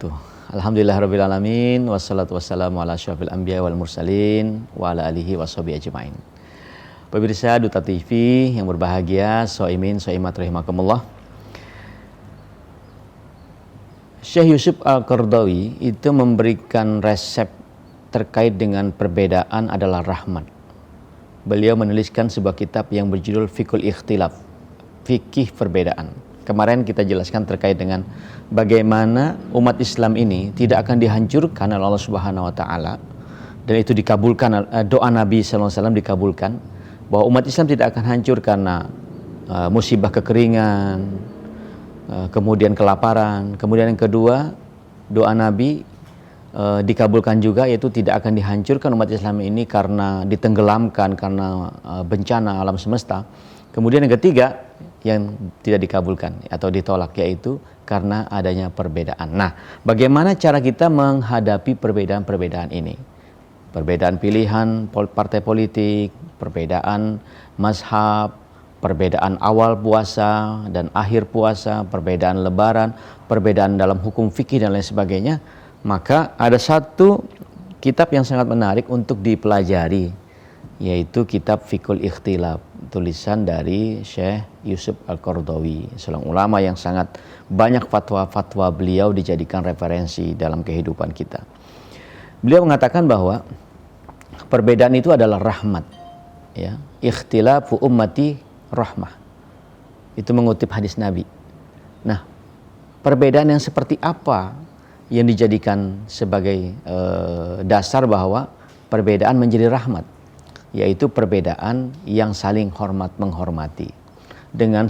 wabarakatuh. Alhamdulillahirabbil alamin wassalatu wassalamu ala asyrofil anbiya wal mursalin wa ala alihi washabihi ajmain. Pemirsa Duta TV yang berbahagia, shaimin shaimat rahimakumullah. Syekh Yusuf Al-Qaradawi itu memberikan resep terkait dengan perbedaan adalah rahmat. Beliau menuliskan sebuah kitab yang berjudul Fiqhul Ikhtilaf, fikih perbedaan. Kemarin kita jelaskan terkait dengan bagaimana umat Islam ini tidak akan dihancurkan oleh Allah Subhanahu wa taala, dan itu dikabulkan, doa Nabi sallallahu alaihi wasallam dikabulkan bahwa umat Islam tidak akan hancur karena musibah kekeringan, kemudian kelaparan. Kemudian yang kedua, doa Nabi dikabulkan juga, yaitu tidak akan dihancurkan umat Islam ini karena ditenggelamkan karena bencana alam semesta. Kemudian yang ketiga yang tidak dikabulkan atau ditolak, yaitu karena adanya perbedaan. Nah, bagaimana cara kita menghadapi perbedaan-perbedaan ini? Perbedaan pilihan partai politik, perbedaan mazhab, perbedaan awal puasa dan akhir puasa, perbedaan lebaran, perbedaan dalam hukum fikih dan lain sebagainya. Maka ada satu kitab yang sangat menarik untuk dipelajari, yaitu kitab Fiqhul Ikhtilaf, tulisan dari Syekh Yusuf Al-Qaradawi, seorang ulama yang sangat banyak fatwa-fatwa beliau dijadikan referensi dalam kehidupan kita. Beliau mengatakan bahwa perbedaan itu adalah rahmat, ya. Ikhtilafu ummati rahmah. Itu mengutip hadis Nabi. Nah, perbedaan yang seperti apa yang dijadikan sebagai dasar bahwa perbedaan menjadi rahmat? Yaitu perbedaan yang saling hormat menghormati dengan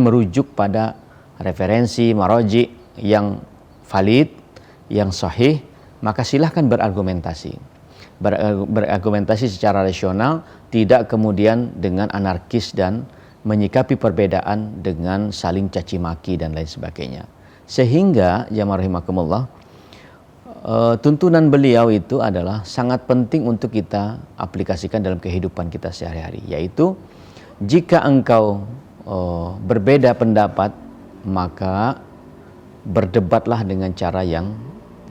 merujuk pada referensi maroji yang valid, yang sahih. Maka silahkan berargumentasi secara rasional, tidak kemudian dengan anarkis dan menyikapi perbedaan dengan saling caci maki dan lain sebagainya. Sehingga jamaah rahimakumullah, tuntunan beliau itu adalah sangat penting untuk kita aplikasikan dalam kehidupan kita sehari-hari, yaitu jika engkau berbeda pendapat, maka berdebatlah dengan cara yang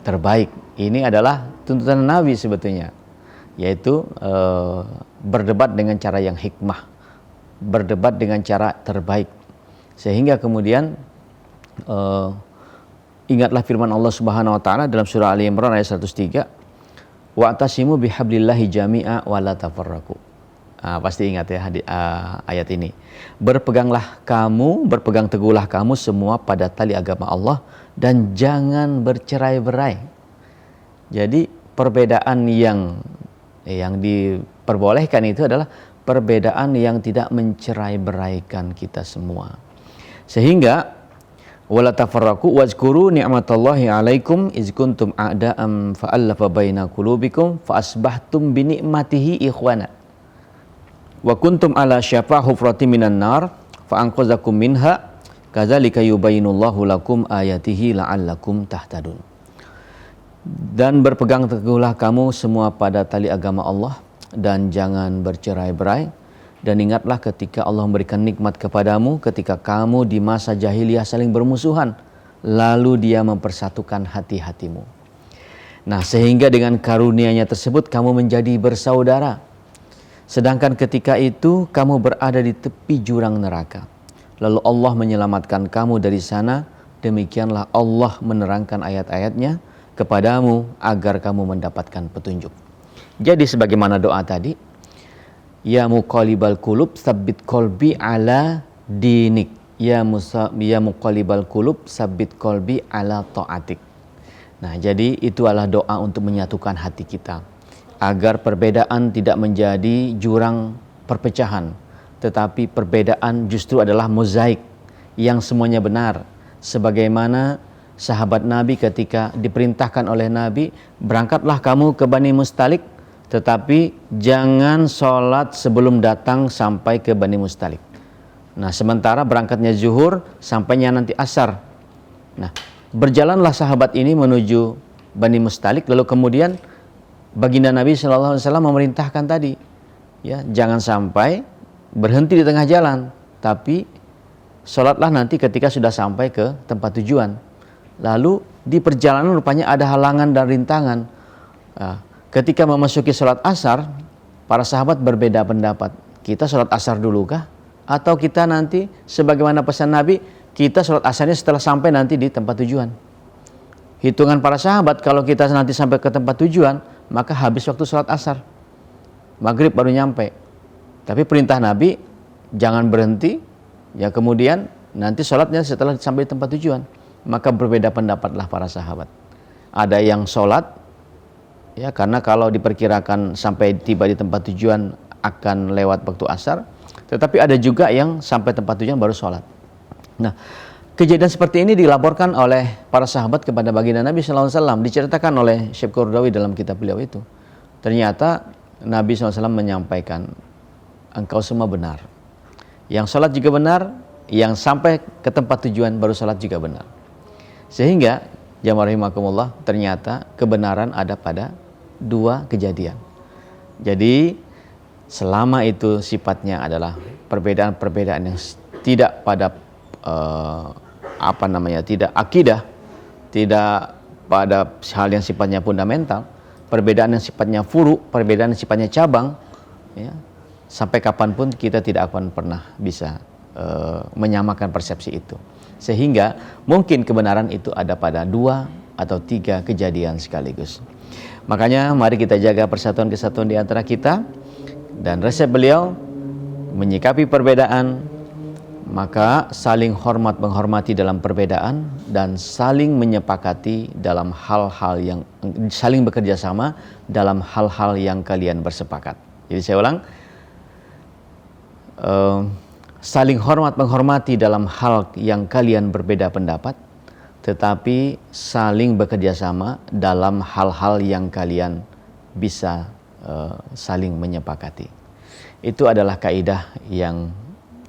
terbaik. Ini adalah tuntunan Nabi sebetulnya, yaitu berdebat dengan cara yang hikmah, berdebat dengan cara terbaik. Sehingga kemudian ingatlah firman Allah Subhanahu wa taala dalam surah Ali Imran ayat 103, wa'tasimu bihablillahi jami'a wa la tafarraqu. Pasti ingat ya ayat ini. Berpegang teguhlah kamu semua pada tali agama Allah dan jangan bercerai-berai. Jadi perbedaan yang diperbolehkan itu adalah perbedaan yang tidak mencerai-beraikan kita semua. Sehingga wala tafarraqu wazkuru ni'matallahi 'alaikum iz kuntum a'da'am fa'alafa baina qulubikum fa asbahtum bi ni'matihi ikhwana wa kuntum ala syafa hufratin minan nar fa anqadzakum minha kadzalika yubayyinullahu lakum ayatihi la'allakum tahtadun. Dan berpegang teguhlah kamu semua pada tali agama Allah dan jangan bercerai-berai. Dan ingatlah ketika Allah memberikan nikmat kepadamu ketika kamu di masa jahiliyah saling bermusuhan, lalu Dia mempersatukan hati-hatimu. Nah, sehingga dengan karunia-Nya tersebut kamu menjadi bersaudara. Sedangkan ketika itu kamu berada di tepi jurang neraka, lalu Allah menyelamatkan kamu dari sana. Demikianlah Allah menerangkan ayat-ayatnya kepadamu agar kamu mendapatkan petunjuk. Jadi sebagaimana doa tadi, ya muqallibal qulub tsabbit qalbi ala dinik, ya muqallibal qulub tsabbit qalbi ala taatik. Nah, jadi itu adalah doa untuk menyatukan hati kita agar perbedaan tidak menjadi jurang perpecahan, tetapi perbedaan justru adalah mozaik yang semuanya benar. Sebagaimana sahabat Nabi ketika diperintahkan oleh Nabi, berangkatlah kamu ke Bani Mustalik, tetapi jangan sholat sebelum datang sampai ke Bani Mustalik. Nah, sementara berangkatnya zuhur, sampainya nanti asar. Nah, berjalanlah sahabat ini menuju Bani Mustalik, lalu kemudian baginda Nabi SAW memerintahkan tadi, ya, jangan sampai berhenti di tengah jalan, tapi sholatlah nanti ketika sudah sampai ke tempat tujuan. Lalu di perjalanan rupanya ada halangan dan rintangan. Ketika memasuki sholat asar, para sahabat berbeda pendapat. Kita sholat asar dulu kah? Atau kita nanti sebagaimana pesan Nabi, kita sholat asarnya setelah sampai nanti di tempat tujuan. Hitungan para sahabat, kalau kita nanti sampai ke tempat tujuan, maka habis waktu sholat asar. Maghrib baru nyampe. Tapi perintah Nabi, jangan berhenti, ya kemudian nanti sholatnya setelah sampai di tempat tujuan. Maka berbeda pendapatlah para sahabat. Ada yang sholat, ya karena kalau diperkirakan sampai tiba di tempat tujuan akan lewat waktu asar. Tetapi ada juga yang sampai tempat tujuan baru sholat. Nah, kejadian seperti ini dilaporkan oleh para sahabat kepada baginda Nabi SAW. Diceritakan oleh Syekh Qaradawi dalam kitab beliau itu. Ternyata Nabi SAW menyampaikan, engkau semua benar. Yang sholat juga benar, yang sampai ke tempat tujuan baru sholat juga benar. Sehingga, jamaah rahimakumullah, ternyata kebenaran ada pada dua kejadian. Jadi, selama itu sifatnya adalah perbedaan-perbedaan yang tidak pada tidak akidah, tidak pada hal yang sifatnya fundamental, perbedaan yang sifatnya furu, perbedaan yang sifatnya cabang, ya, sampai kapanpun kita tidak akan pernah bisa menyamakan persepsi itu. Sehingga mungkin kebenaran itu ada pada dua atau tiga kejadian sekaligus. Makanya mari kita jaga persatuan kesatuan di antara kita, dan resep beliau menyikapi perbedaan, maka saling hormat menghormati dalam perbedaan dan saling menyepakati dalam hal-hal yang saling bekerja sama dalam hal-hal yang kalian bersepakat. Jadi saya ulang, saling hormat menghormati dalam hal yang kalian berbeda pendapat, tetapi saling bekerja sama dalam hal-hal yang kalian bisa saling menyepakati. Itu adalah kaidah yang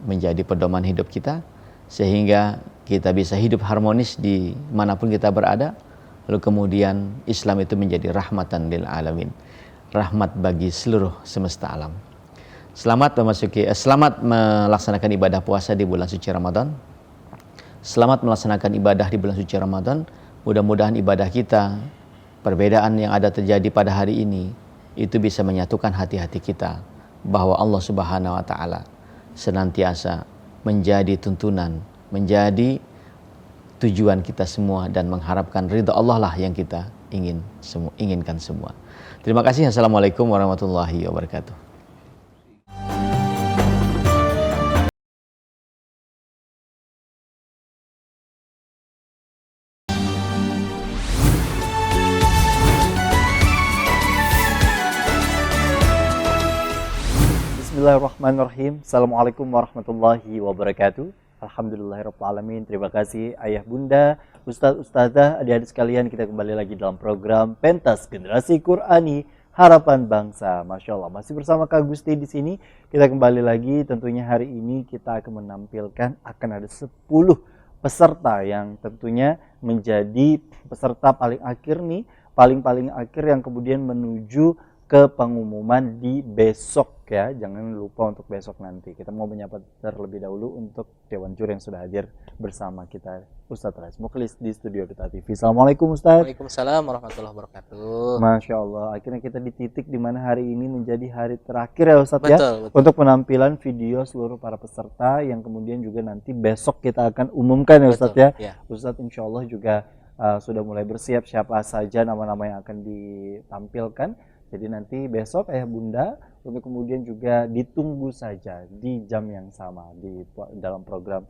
menjadi pedoman hidup kita, sehingga kita bisa hidup harmonis di manapun kita berada. Lalu kemudian Islam itu menjadi rahmatan lil alamin, rahmat bagi seluruh semesta alam. Selamat melaksanakan ibadah puasa di bulan suci Ramadan. Selamat melaksanakan ibadah di bulan suci Ramadan. Mudah-mudahan ibadah kita, perbedaan yang ada terjadi pada hari ini, itu bisa menyatukan hati-hati kita bahwa Allah Subhanahu wa taala senantiasa menjadi tuntunan, menjadi tujuan kita semua, dan mengharapkan ridha Allah lah yang kita inginkan semua. Terima kasih. Assalamualaikum warahmatullahi wabarakatuh. Bismillahirrahmanirrahim. Assalamualaikum warahmatullahi wabarakatuh. Alhamdulillahirrahmanirrahim. Terima kasih ayah bunda, ustadz, ustadzah, adik-adik sekalian. Kita kembali lagi dalam program Pentas Generasi Qur'ani Harapan Bangsa. Masya Allah, masih bersama Kak Gusti di sini. Kita kembali lagi, tentunya hari ini kita akan menampilkan, akan ada 10 peserta yang tentunya menjadi peserta paling akhir nih, paling akhir yang kemudian menuju ke pengumuman di besok ya. Jangan lupa untuk besok nanti. Kita mau menyapa terlebih dahulu untuk Dewan Juri yang sudah hadir bersama kita, Ustadz Rais Mukhlis di studio Duta TV. Assalamualaikum Ustadz. Waalaikumsalam warahmatullahi wabarakatuh. Masya Allah, akhirnya kita di titik di mana hari ini menjadi hari terakhir ya Ustadz. Betul. Untuk penampilan video seluruh para peserta yang kemudian juga nanti besok kita akan umumkan ya Ustadz. Betul, ya. ya. Ustadz insya Allah juga sudah mulai bersiap siapa saja nama-nama yang akan ditampilkan. Jadi nanti besok ayah bunda untuk kemudian juga ditunggu saja di jam yang sama di dalam program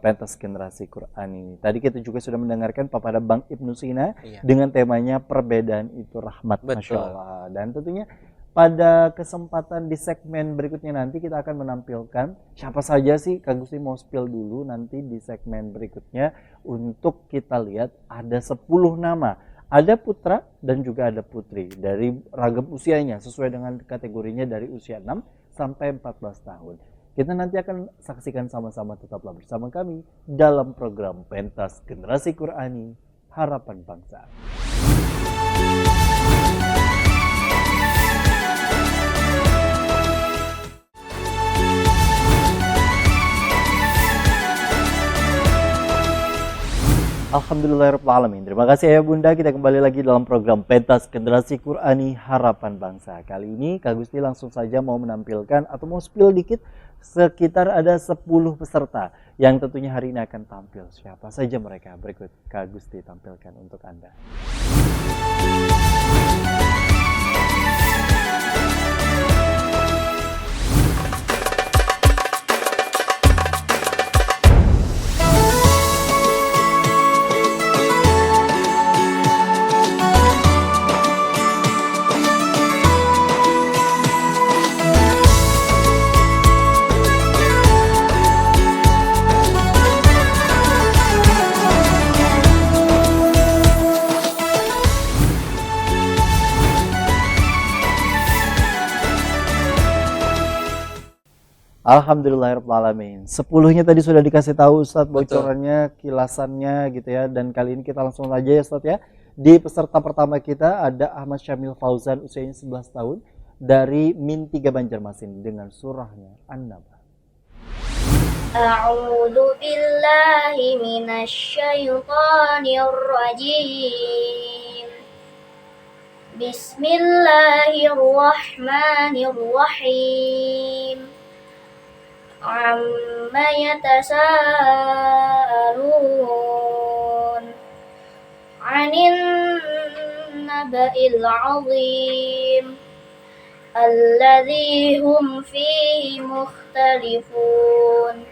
Pentas Generasi Qur'ani. Tadi kita juga sudah mendengarkan paparan Bang Ibnu Sina dengan temanya perbedaan itu rahmat. Betul. Masya Allah. Dan tentunya pada kesempatan di segmen berikutnya nanti kita akan menampilkan siapa saja sih. Kak Gusti mau spill dulu nanti di segmen berikutnya untuk kita lihat ada 10 nama. Ada putra dan juga ada putri dari ragam usianya sesuai dengan kategorinya dari usia 6 sampai 14 tahun. Kita nanti akan saksikan sama-sama, tetaplah bersama kami dalam program Pentas Generasi Qur'ani Harapan Bangsa. Alhamdulillahirrahmanirrahim. Terima kasih Ayah Bunda. Kita kembali lagi dalam program Pentas Generasi Qur'ani Harapan Bangsa. Kali ini Kak Gusti langsung saja mau menampilkan atau mau spill dikit. Sekitar ada 10 peserta yang tentunya hari ini akan tampil. Siapa saja mereka? Berikut Kak Gusti tampilkan untuk Anda. Alhamdulillahirrahmanirrahim. 10-nya tadi sudah dikasih tahu Ustadz bocorannya, kilasannya gitu ya. Dan kali ini kita langsung aja ya Ustadz ya. Di peserta pertama kita ada Ahmad Syamil Fauzan, usianya 11 tahun dari Min 3 Banjarmasin dengan surahnya An-Naba. A'udzu billahi minasyaitonir rajim. Bismillahirrahmanirrahim. Amma yatasaalun 'anil naba'il 'azim alladzi hum fihi mukhtalifun.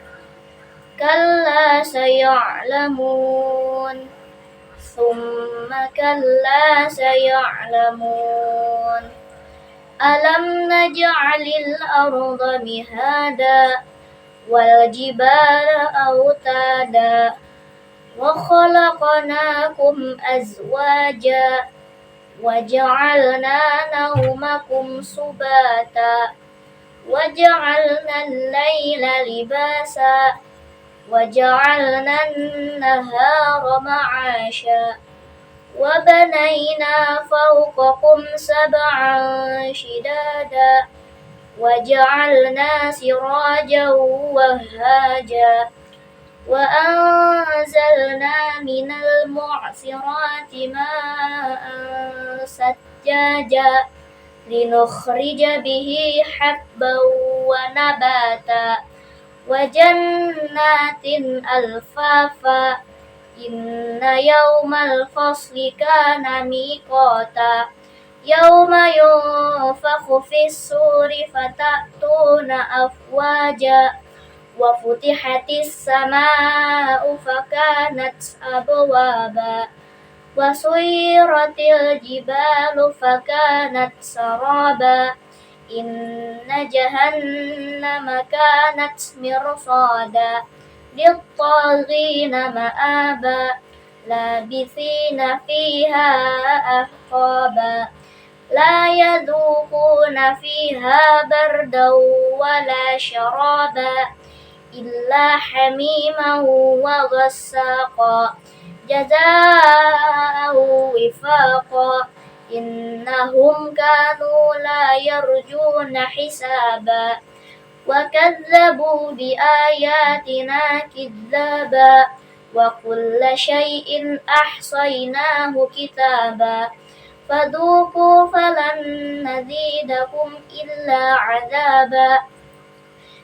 Kalla saya'lamun thumma kalla saya'lamun. Alam naj'alil arda mihada wal jibala autada wa khalaqnakum azwaja wa ja'alna nawmakum subata wa ja'alna al-laila libasa wa ja'alna an-nahara ma'asha wa banayna fawqakum sab'an shidada wa ja'alna sirajan wahhaja wa anzalna minal mu'sirati ma'an sajjaja linukhrija bihi habban wa nabata wa jannatin alfafa. Inna yawmal fasli kana miqata yawma yunfakhu fis-suri fatatuna afwaja wa futihatis samaa'u fakanat abwaba wa suyiratil jibalu fakanat saraba. Inna jahannama kanat mirsada lit-taghina ma'aba labithina fiha ahqaba la yadhuquna fiha bardan wala syaraba illa hamiman wa ghassaqa jazaa'an wifaqa. Innahum kanu la yarjuna hisaba wa kadzabu bi ayatina kidzaba wa kulla syai'in ahsaynahu kitaba fadhuqu falan nazidakum illa 'adzaba.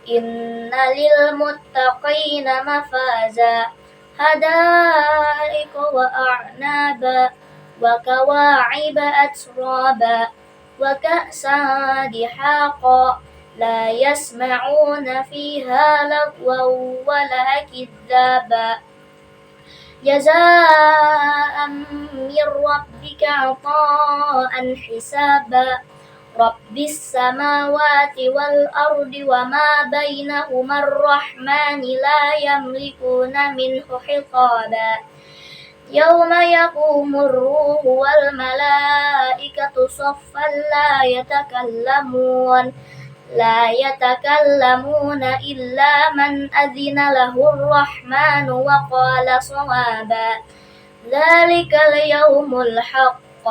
Inna lil muttaqina mafaza hadaiqa wa a'naba wa kawa'iba atraba wa ka'san dihaqa la yasma'una fiha lagwan wala kidzaba jazaa'an min rabbika 'ata'an hisaba. Rabbis samawati wal ardi wa ma bainahuma ar-rahmani la yamlikuna minhu hiqaba. Yawma yaqumur ruhu wal malaikatu saffan la yatakallamuna illa man adzina lahur rahmanu wa qala shawaba. Dzalikal yawmul haqq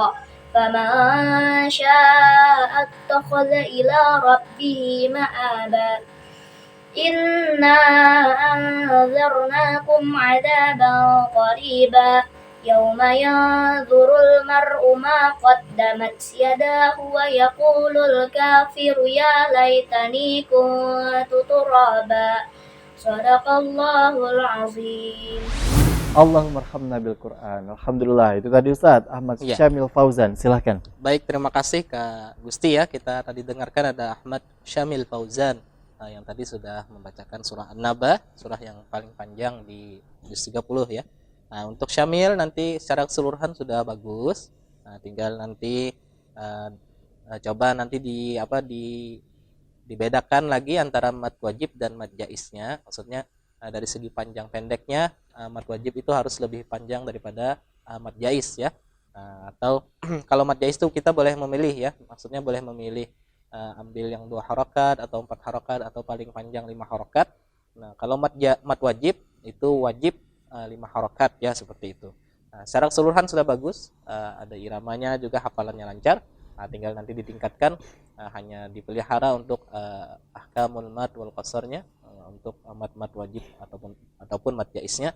faman syaa'a ittakhadha ila rabbih ma'aba. إنا أنذرناكم عذابا قريبا يوم ينظر المرء ما قدمت يداه ويقول الكافر يا ليتني كنت ترابا صدق الله العظيم. Allahumma arhamna bil Quran. Alhamdulillah, itu tadi Ustaz Ahmad Iya. Syamil Fauzan, silahkan. Baik, terima kasih Kak Gusti ya. Kita tadi dengarkan ada Ahmad Syamil Fauzan yang tadi sudah membacakan surah An-Naba, surah yang paling panjang di juz 30 ya. Nah, untuk Syamil nanti secara keseluruhan sudah bagus. Nah, tinggal nanti coba nanti dibedakan lagi antara mad wajib dan mad jaiznya. Maksudnya dari segi panjang pendeknya mad wajib itu harus lebih panjang daripada mad jaiz ya. Atau kalau mad jaiz itu kita boleh memilih ya, maksudnya boleh memilih ambil yang 2 harokat atau 4 harokat atau paling panjang 5 harokat. Nah, kalau mad wajib itu wajib 5 harokat ya, seperti itu. Nah, secara keseluruhan sudah bagus, ada iramanya juga, hafalannya lancar. Nah, tinggal nanti ditingkatkan, hanya dipelihara untuk ahkamul mad wal qasarnya, untuk mad wajib ataupun mad jaiznya,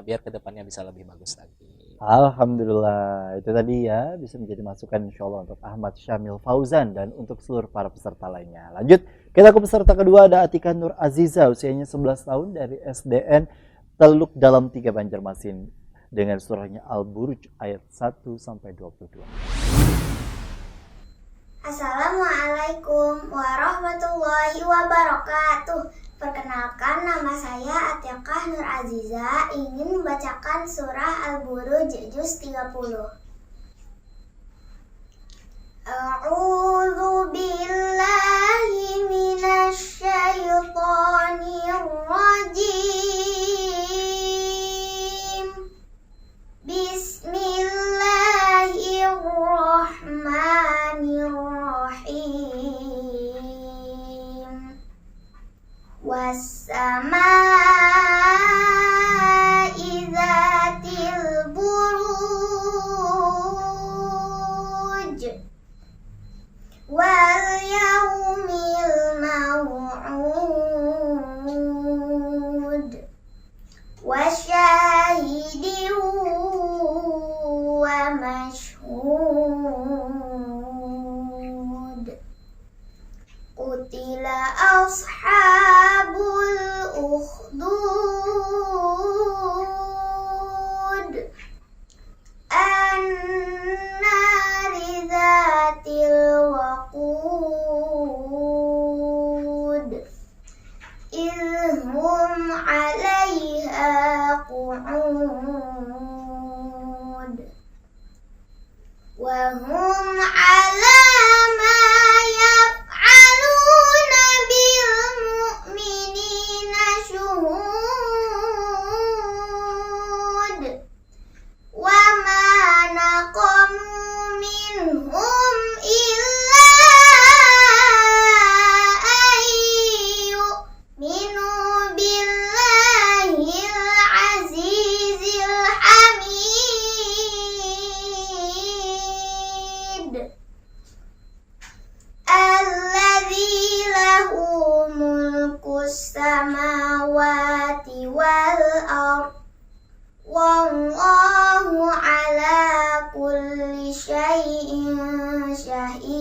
biar kedepannya bisa lebih bagus lagi. Alhamdulillah, itu tadi ya bisa menjadi masukan insyaallah untuk Ahmad Syamil Fauzan dan untuk seluruh para peserta lainnya. Lanjut, kita ke peserta kedua, ada Atika Nur Aziza, usianya 11 tahun dari SDN Teluk Dalam 3 Banjarmasin, dengan surahnya Al-Buruj ayat 1 sampai 22. Assalamualaikum warahmatullahi wabarakatuh. Perkenalkan, nama saya Atika Nur Aziza, ingin membacakan surah Al-Buruj juz 30. A'udzu billahi minasy syaithanir rajim. Bismillahirrahmanirrahim. Was-samaa'i dzatil buruj wal yaumil maw'ud wasyahidin wa mashhud. Qutila ashabul ukhdud annari dzatil waqud idhum 'alaiha qu'ud wa hum 'ala ma yaf'aluna bil mu'minina syuhud wa ma naqamu minhum illa ayyuminu billahil azizil hamid alladzi lahu mulkus samawati wal ardh wallahu ala kulli syai'in syahid.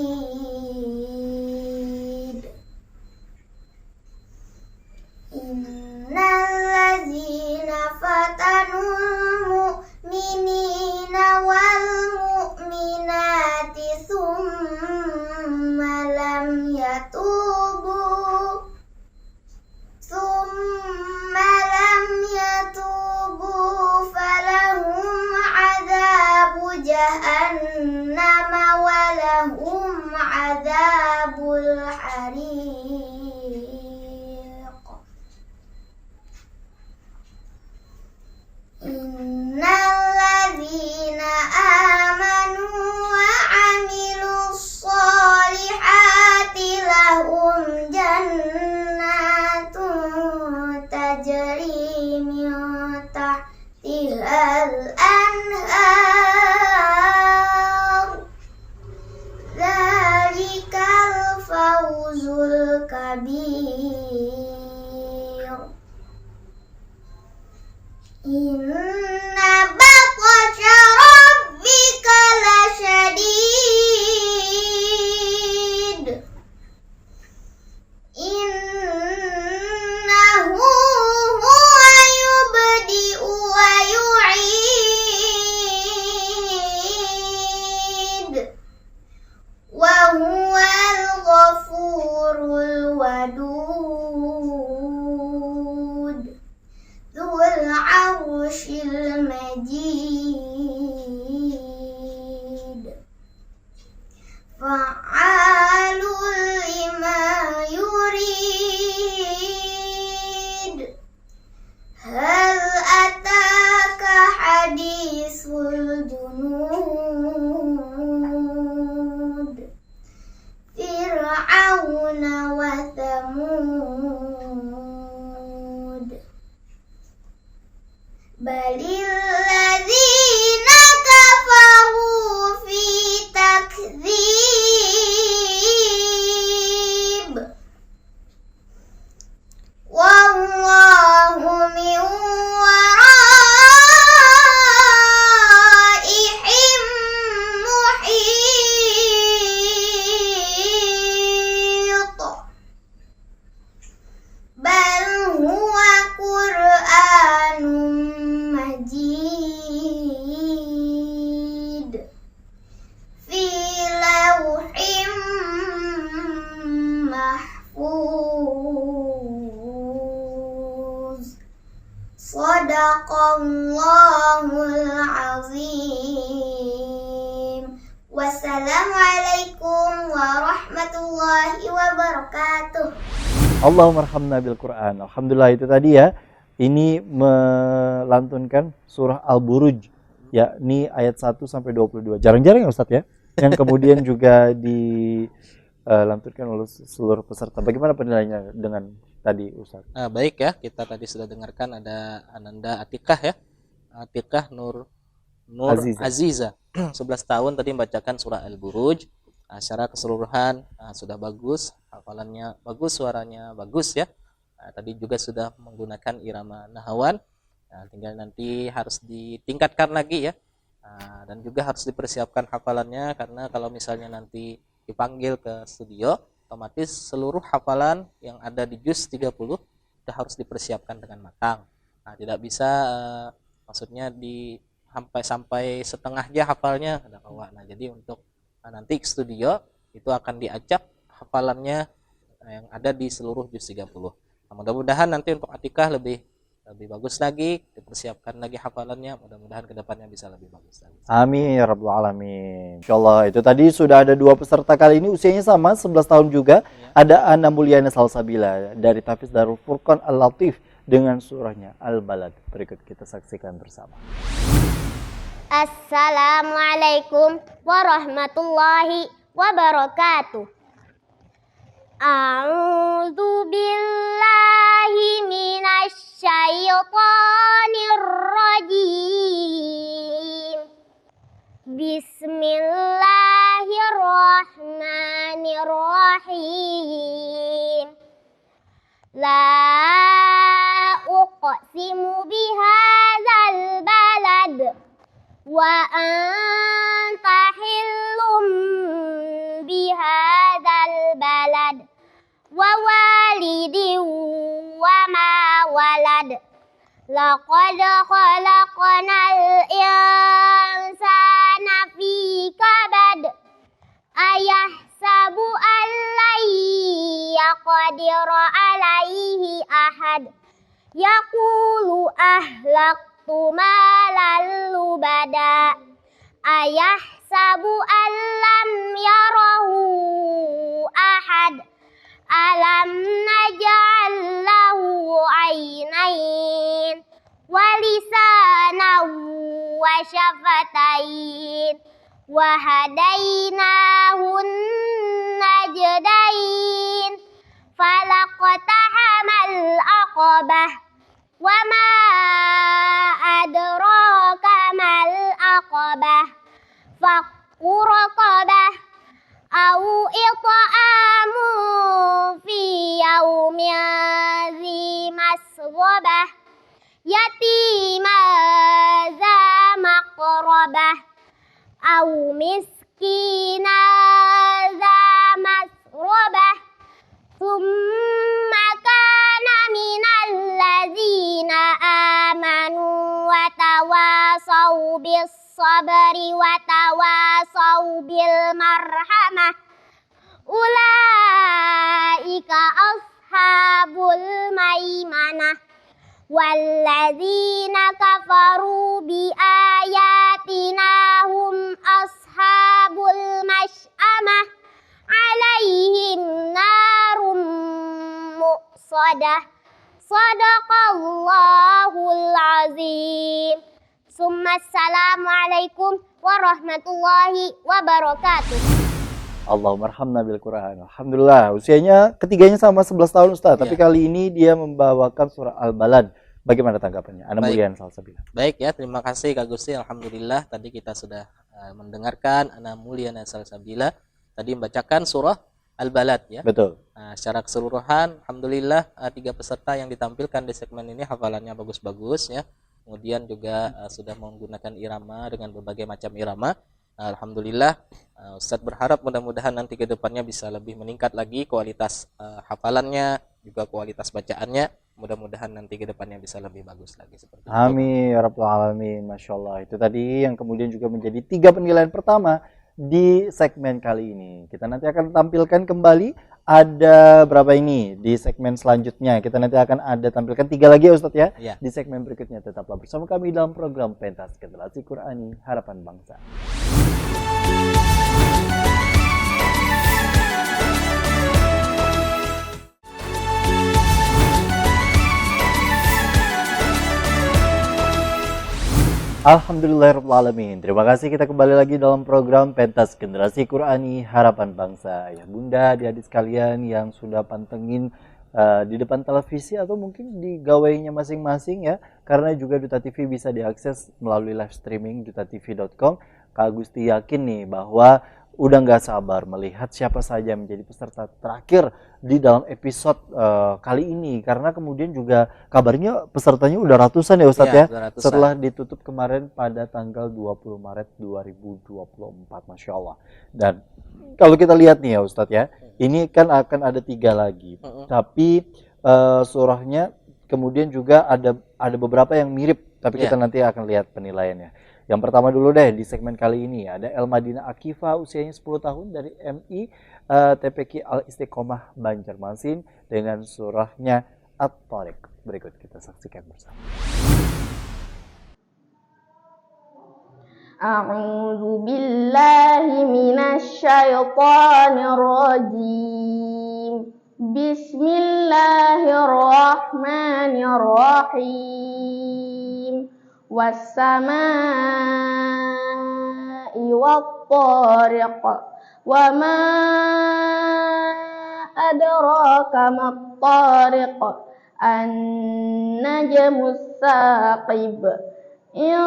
Innal ladzina fatanul mu'minina wal mu'minati thumma lam yatubu falahum adzabu jahannama wa lahum adzabul hariq. Innal ladzina amanu wa 'amilus sholihati lahum jannatun tajri min tahtihal anhar وثمود فرعون وثمود بل الذين كفروا في تكذيب والله من ورائهم محيط بل هو قرآن مجيد في لوح محفوظ Sadaqallahul azim. Wassalamualaikum warahmatullahi wabarakatuh. Allahumma arhamna bil Quran. Alhamdulillah, itu tadi ya. Ini melantunkan surah Al-Buruj, yakni ayat 1 sampai 22. Jarang-jarang ya Ustadz ya. Yang kemudian juga dilantunkan oleh seluruh peserta. Bagaimana penilaiannya dengan tadi Ustadz? Baik ya, kita tadi sudah dengarkan ada Ananda Atikah ya. Atikah Nur Aziza. 11 tahun tadi membacakan surah Al-Buruj. Secara keseluruhan sudah bagus, hafalannya bagus, suaranya bagus ya. Tadi juga sudah menggunakan irama nahawan. Tinggal nanti harus ditingkatkan lagi ya. Dan juga harus dipersiapkan hafalannya, karena kalau misalnya nanti dipanggil ke studio, otomatis seluruh hafalan yang ada di juz 30 sudah harus dipersiapkan dengan matang. Tidak bisa maksudnya sampai setengah aja hafalnya ada kawan. Jadi untuk nanti ke studio itu akan diacak hafalannya yang ada di seluruh juz 30. Mudah-mudahan nanti untuk Atikah lebih bagus lagi, dipersiapkan lagi hafalannya, mudah-mudahan kedepannya bisa lebih bagus lagi. Amin ya rabbal alamin. Insyaallah. Itu tadi sudah ada 2 peserta kali ini, usianya sama 11 tahun juga. Ya. Ada Ana Mulyana Salsabila dari Tahfiz Darul Furqan Al-Latif dengan surahnya Al-Balad. Berikut kita saksikan bersama. Assalamualaikum warahmatullahi wabarakatuh. A'udzu billahi minasy syaithanir rajim. Bismillahirrahmanirrahim. La uqsimu bihadzal balad wa anta hillum bihadzal balad wa walidin wa ma walad laqad khalaqnal insana fi kabad ayahsabu an lan yaqdira alaihi ahad yaqulu ahlaktu malan lubada ayahsabu an lam yarahu ahad alam naj'al lahu aynain wa lisanan wa syafatain wa hadainahun najdain falaqtahamal aqabah wa ma adraka mal aqabah fakku raqabah au it'amu fi yaumin dzi masghobah yatima za maqrabah au miskina za masrobah thumma kana minal ladzina amanu wa tawasaw bis sabri wa tawasaw bil marhamah ulaika ashabul maimanah walladzina kafaru bi ayatina hum ashabul mash'amah alaihim narum muqsadah sadaqallahul azim. Assalamualaikum warahmatullahi wabarakatuh. Allahumma arhamna bil Quran. Alhamdulillah, usianya ketiganya sama 11 tahun Ustaz, tapi kali ini dia membawakan surah Al-Balad. Bagaimana tanggapannya? Ana Baik. Mulyan Salsabila. Baik ya, terima kasih Kak Gusti. Alhamdulillah tadi kita sudah mendengarkan Ana Mulyana Salsabila tadi membacakan surah Al-Balad ya. Betul. Nah, secara keseluruhan alhamdulillah tiga peserta yang ditampilkan di segmen ini hafalannya bagus-bagus ya. Kemudian juga sudah menggunakan irama dengan berbagai macam irama. Alhamdulillah, Ustadz berharap mudah-mudahan nanti ke depannya bisa lebih meningkat lagi kualitas hafalannya, juga kualitas bacaannya. Mudah-mudahan nanti ke depannya bisa lebih bagus lagi seperti itu. Amin ya rabbal alamin. Masya Allah. Itu tadi yang kemudian juga menjadi 3 penilaian pertama di segmen kali ini. Kita nanti akan tampilkan kembali ada berapa ini di segmen selanjutnya. Kita nanti akan ada tampilkan 3 lagi ya Ustadz ya. Ya. Di segmen berikutnya tetaplah bersama kami dalam program Pentas Generasi Qurani Harapan Bangsa. Alhamdulillahirrahmanirrahim. Terima kasih, kita kembali lagi dalam program Pentas Generasi Qurani Harapan Bangsa. Ya bunda, adik-adik sekalian yang sudah pantengin di depan televisi atau mungkin di gawainya masing-masing ya. Karena juga Duta TV bisa diakses melalui live streaming dutatv.com. Kak Gusti yakin nih bahwa udah nggak sabar melihat siapa saja menjadi peserta terakhir di dalam episode kali ini, karena kemudian juga kabarnya pesertanya udah ratusan ya Ustadz ya, ratusan. Setelah ditutup kemarin pada tanggal 20 Maret 2024. Masya Allah. Dan kalau kita lihat nih ya Ustadz ya, ini kan akan ada 3 lagi, tapi surahnya kemudian juga ada beberapa yang mirip, tapi kita nanti akan lihat penilaiannya. Yang pertama dulu deh di segmen kali ini ada El Madinah Akifa, usianya 10 tahun dari MI TPQ Al Istiqomah Banjarmasin dengan surahnya At-Tariq. Berikut kita saksikan bersama. A'udzu billahi minasy syaithanir rajim. Bismillahirrahmanirrahim. Was-samaa'i wat-tariq. Wa ma adraka mat-tariq. An-najmus saqib. In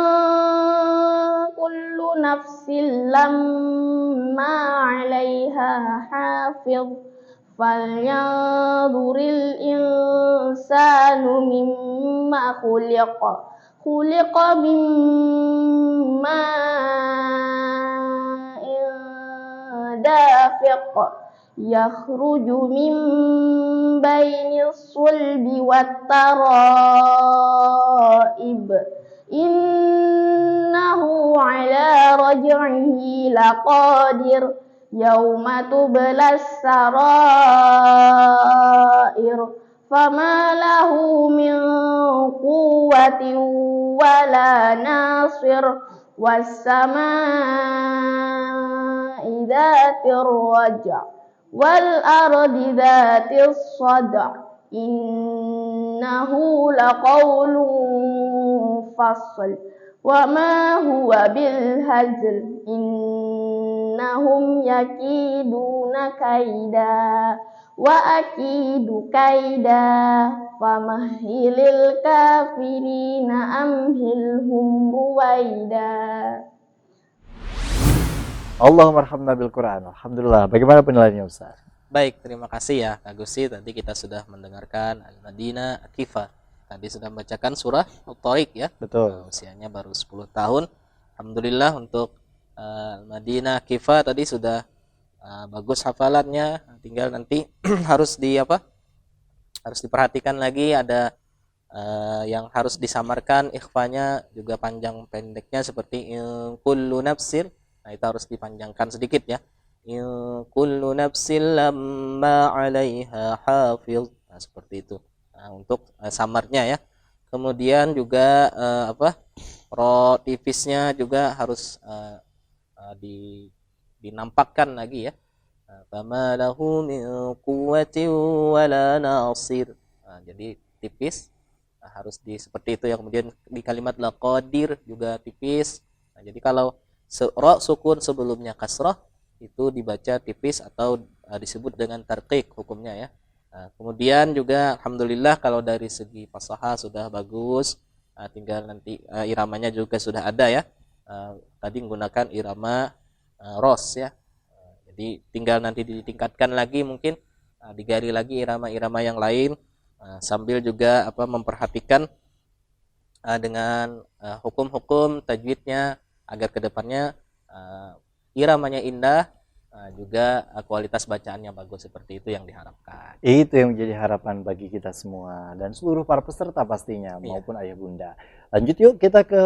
kullu nafsin lamma 'alaiha hafiz. Falyanzuril insanu mimma khuliqa. Khuliqa min ma'in dafiq yakhruju min bainis sulbi wat taraib. Innahu ala raj'ihi laqadir. Yauma tublas sarair. Fama lahu min quwwatin wala nasir. Was-samaa'i dhatir raja' wal ardi dhatis sada'. Innahu laqawlun fasl. Wa ma huwa bil hazl. Innahum yakiduna kaida. Wa akidu kaida. Famahilil kafirina amhilhum ruwaida. Allahumma arhamna bil Quran. Alhamdulillah. Bagaimana penilaiannya Ustaz? Baik, terima kasih ya Kak Gusti. Tadi kita sudah mendengarkan Al-Madinah Akifa. Tadi sudah membacakan surah At-Tariq ya. Betul. Usianya baru 10 tahun. Alhamdulillah untuk Al-Madinah Akifa tadi sudah bagus hafalannya. Tinggal nanti harus harus diperhatikan lagi, ada yang harus disamarkan ikhfanya, juga panjang pendeknya seperti kullu nafsin. Nah, itu harus dipanjangkan sedikit ya. Kullu nafsin lamma 'alaiha hafiz. Nah, seperti itu. Nah, untuk samarnya ya. Kemudian juga ro tipisnya juga harus dinampakkan lagi ya. Fama lahu min quwwatin wala nasir. Nah, jadi tipis harus seperti itu ya. Kemudian di kalimat laqadir juga tipis. Nah, jadi kalau Ro sukun sebelumnya kasrah itu dibaca tipis atau disebut dengan tarqiq hukumnya ya. Kemudian juga alhamdulillah kalau dari segi fasaha sudah bagus, tinggal nanti iramanya juga sudah ada ya. Tadi menggunakan irama ros ya. Jadi tinggal nanti ditingkatkan lagi mungkin digali lagi irama-irama yang lain sambil juga memperhatikan dengan hukum-hukum tajwidnya agar kedepannya iramanya indah, juga kualitas bacaannya bagus, seperti itu yang diharapkan. Itu yang menjadi harapan bagi kita semua dan seluruh para peserta pastinya maupun ayah bunda. Lanjut yuk kita ke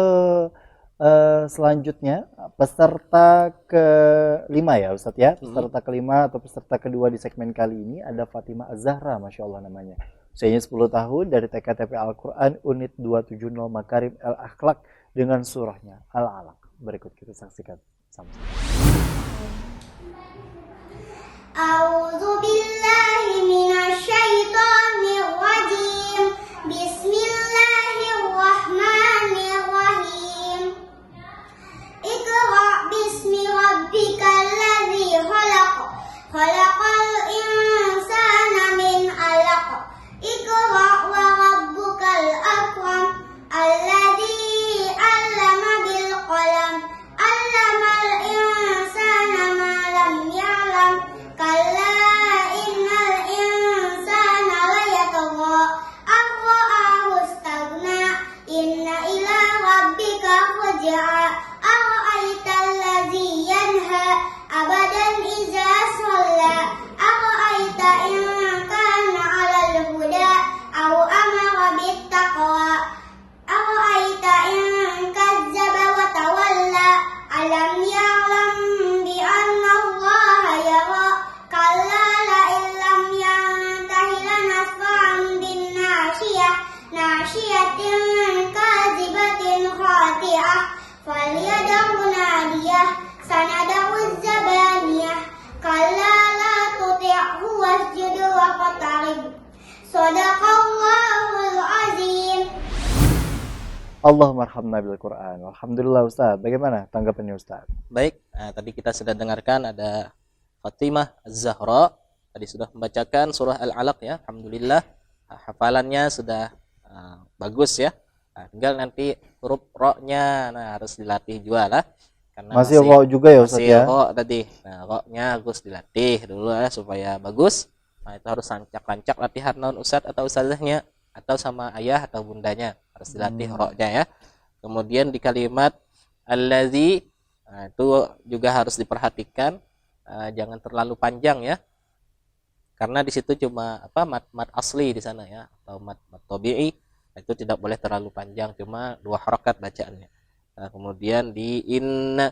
selanjutnya, peserta kelima ya Ustadz ya. Peserta kelima atau peserta kedua di segmen kali ini ada Fatimah Az-Zahra, Masya Allah namanya. Usianya 10 tahun dari TKTP Al-Quran Unit 270 Makarim Al-Akhlak dengan surahnya Al-Alaq. Berikut kita saksikan sama-sama. A'udzu billahi minasyaitonir rajim. Bismillahirrahmanirrahim. Iqra bismi rabbikal ladzi khalaq. Khalaqal insana min 'alaq. Iqra wa rabbukal akram. Alladzi 'allama bil qalam. 'Allamal insana ma lam ya'lam. Kalla innal insana layatgha. Ar-ra'ahu istaghna. Inna ila rabbika raj'a. Ara'aital ladzi yanha. Abadan iza shalla. Ara'aita in kana 'alal huda. Aw amara bit taqwa. Ara'aita in kazzaba wa tawalla. Alam ya'lam bi anna Allaha yara. Kalla la illam yantahi lanasfa'an bin nasiyah. Nasiyatin kazibatin khati'ah. Falyad'u nadiyah. Sanad'u zabaniyah. Kalla la tuti'hu wasjud waqtarib. Shadaqallahul azim. Allahumma arhamna bil Quran. Alhamdulillah Ustaz. Bagaimana tanggapannya Ustaz? Baik, tadi kita sudah dengarkan ada Fatimah Az-Zahra, tadi sudah membacakan surah Al-Alaq ya. Alhamdulillah hafalannya sudah bagus ya. Tinggal nanti huruf ro-nya harus dilatih juga lah. Karena masih ro juga ya Ustaz ya? Ro tadi. Nah, ro-nya harus dilatih dulu ya supaya bagus. Nah, itu harus lancak-lancak latihan non Ustaz atau ustazahnya atau sama ayah atau bundanya. Harus dilatih ro-nya ya. Kemudian di kalimat allazi, itu juga harus diperhatikan, jangan terlalu panjang ya. Karena di situ cuma mat asli di sana ya, atau mat tabi'i, itu tidak boleh terlalu panjang, cuma 2 harakat bacaannya. Kemudian di inna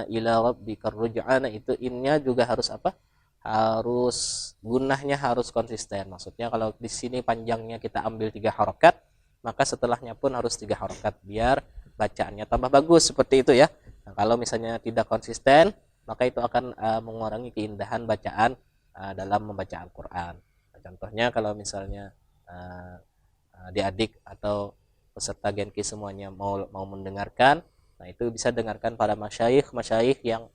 ila rabbikar ruj'ana, itu innya juga harus harus gunnahnya harus konsisten. Maksudnya kalau di sini panjangnya kita ambil 3 harakat, maka setelahnya pun harus 3 harakat biar bacaannya tambah bagus, seperti itu ya. Nah, kalau misalnya tidak konsisten, maka itu akan mengurangi keindahan bacaan dalam membaca Al-Quran. Nah, contohnya kalau misalnya adik-adik atau peserta Genki semuanya mau mendengarkan, nah itu bisa dengarkan pada masyayikh yang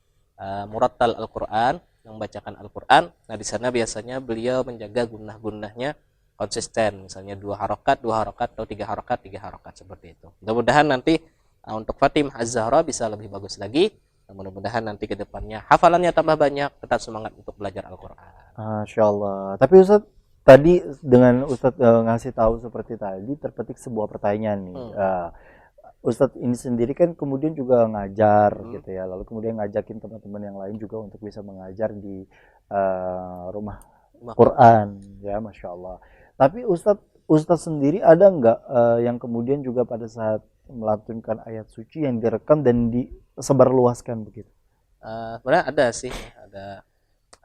murattal Al-Quran, yang membacakan Al-Quran. Nah di sana biasanya beliau menjaga gunnah-gunnahnya konsisten, misalnya 2 harakat atau 3 harakat seperti itu. Mudah-mudahan nanti untuk Fatimah Az-Zahra bisa lebih bagus lagi. Mudah-mudahan nanti ke depannya hafalannya tambah banyak, tetap semangat untuk belajar Al-Quran. Masya Allah. Tapi Ustadz, tadi dengan Ustadz ngasih tahu seperti tadi, terpetik sebuah pertanyaan nih. Ustadz ini sendiri kan kemudian juga ngajar gitu ya, lalu kemudian ngajakin teman-teman yang lain juga untuk bisa mengajar di rumah Quran ya, Masya Allah. Tapi Ustadz sendiri ada nggak yang kemudian juga pada saat melantunkan ayat suci yang direkam dan disebarluaskan begitu? Sebenarnya ada sih,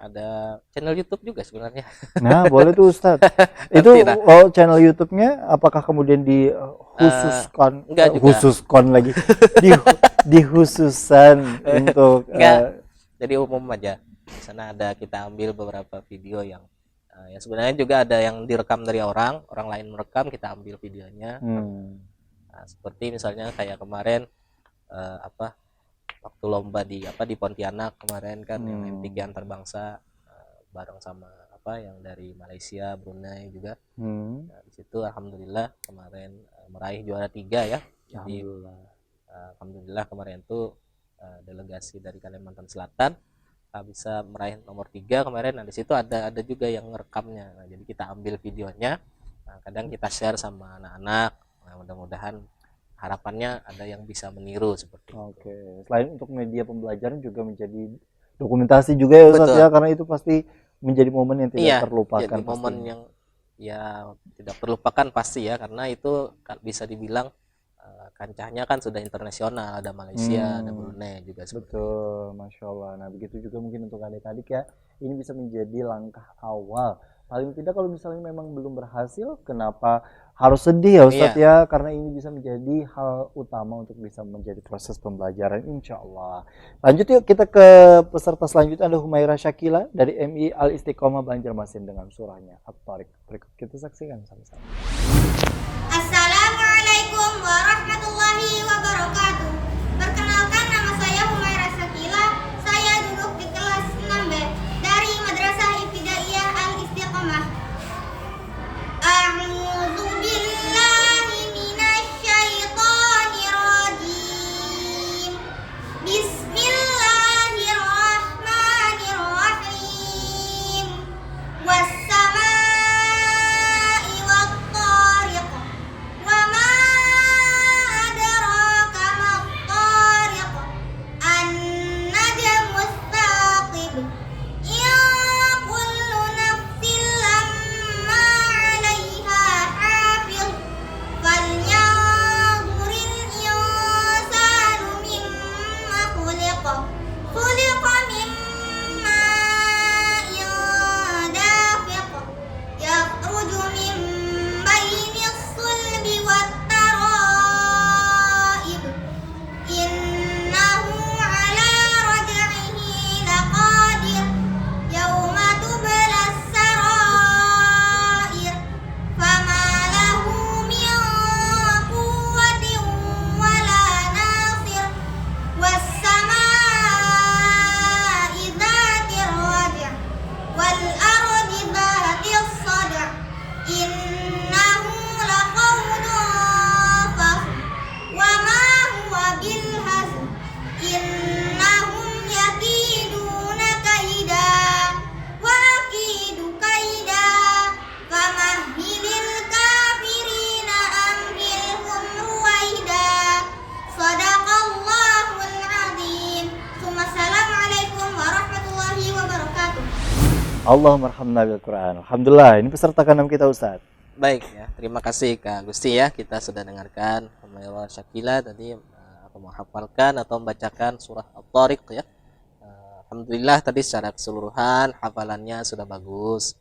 ada channel YouTube juga sebenarnya. Nah, boleh tuh Ustadz. Itu channel YouTube-nya apakah kemudian dikhususkan lagi dikhususan untuk jadi umum aja. Di sana ada kita ambil beberapa video yang ya sebenarnya juga ada yang direkam dari orang lain merekam, kita ambil videonya. Nah, seperti misalnya kayak kemarin waktu lomba di Pontianak kemarin kan yang MTQ antar bangsa bareng sama yang dari Malaysia, Brunei juga. Nah, di situ alhamdulillah kemarin meraih juara 3 ya. Jadi alhamdulillah kemarin itu delegasi dari Kalimantan Selatan bisa meraih nomor 3 kemarin. Nah, di situ ada juga yang ngerekamnya. Nah, jadi kita ambil videonya. Nah, kadang kita share sama anak-anak. Nah, mudah-mudahan harapannya ada yang bisa meniru seperti itu. Oke. Selain untuk media pembelajaran juga menjadi dokumentasi juga ya Ustaz ya, karena itu pasti menjadi momen yang tidak terlupakan. Jadi momen yang tidak terlupakan pasti ya, karena itu bisa dibilang kancahnya kan sudah internasional, ada Malaysia, ada Brunei juga. Betul, Masya Allah. Nah begitu juga mungkin untuk adik-adik ya, ini bisa menjadi langkah awal. Paling tidak kalau misalnya memang belum berhasil, kenapa harus sedih ya Ustadz ya? Karena ini bisa menjadi hal utama untuk bisa menjadi proses pembelajaran insya Allah. Lanjut yuk kita ke peserta selanjutnya, ada Humaira Syakila dari MI Al Istiqomah Banjarmasin dengan surahnya At-Tariq. Berikut kita saksikan sama-sama. Assalamualaikum warahmatullahi wabarakatuh. Perkenalkan, nama saya Humaira Syakila. Saya duduk di kelas 6B dari Madrasah Ibtidaiyah Al Istiqomah. A'udzu billahi minasyaitonir rajim. Bismillahirrahmanirrahim. Was-samaa'i wat-tariq. Wa ma adraka mat-tariq. An-najmus thaqib. Ya kullu nafsin lamma 'alaiha hafiz. Falyanzuril insanu mimma khuliqa. Khuliqa min ma'in dafiq. Yakhruju min bainis sulbi wat-tara'ib. Innahu 'ala raj'ihi laqadir. Yawma tublas sarair. Fama lahu min quwwatin wala nasir. Was-samaa'i dzatir raj'. Wal ardi dzatis sad'a. Innahu laqawlun fasl. Wa ma huwa bil hazl. Innahum yakiduna kaida. Wa akidu kaida. Famahhilil kafirina amhilhum ruwaida. Shadaqallahul azim. Assalamualaikum warahmatullahi wabarakatuh. Allahumma arhamna bil Quran. Alhamdulillah, ini peserta ke-6 kita Ustaz. Baik ya, terima kasih Kak Gusti ya. Kita sudah dengarkan Humaira Syakila tadi menghafalkan atau membacakan surah At-Tariq ya. Alhamdulillah tadi secara keseluruhan hafalannya sudah bagus.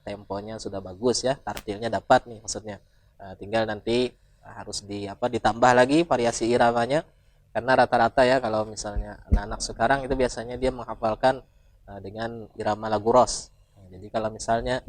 Temponya sudah bagus ya, tartilnya dapat nih maksudnya. Tinggal nanti harus ditambah lagi variasi iramanya, karena rata-rata ya kalau misalnya anak-anak sekarang itu biasanya dia menghafalkan dengan irama lagu ros. Jadi kalau misalnya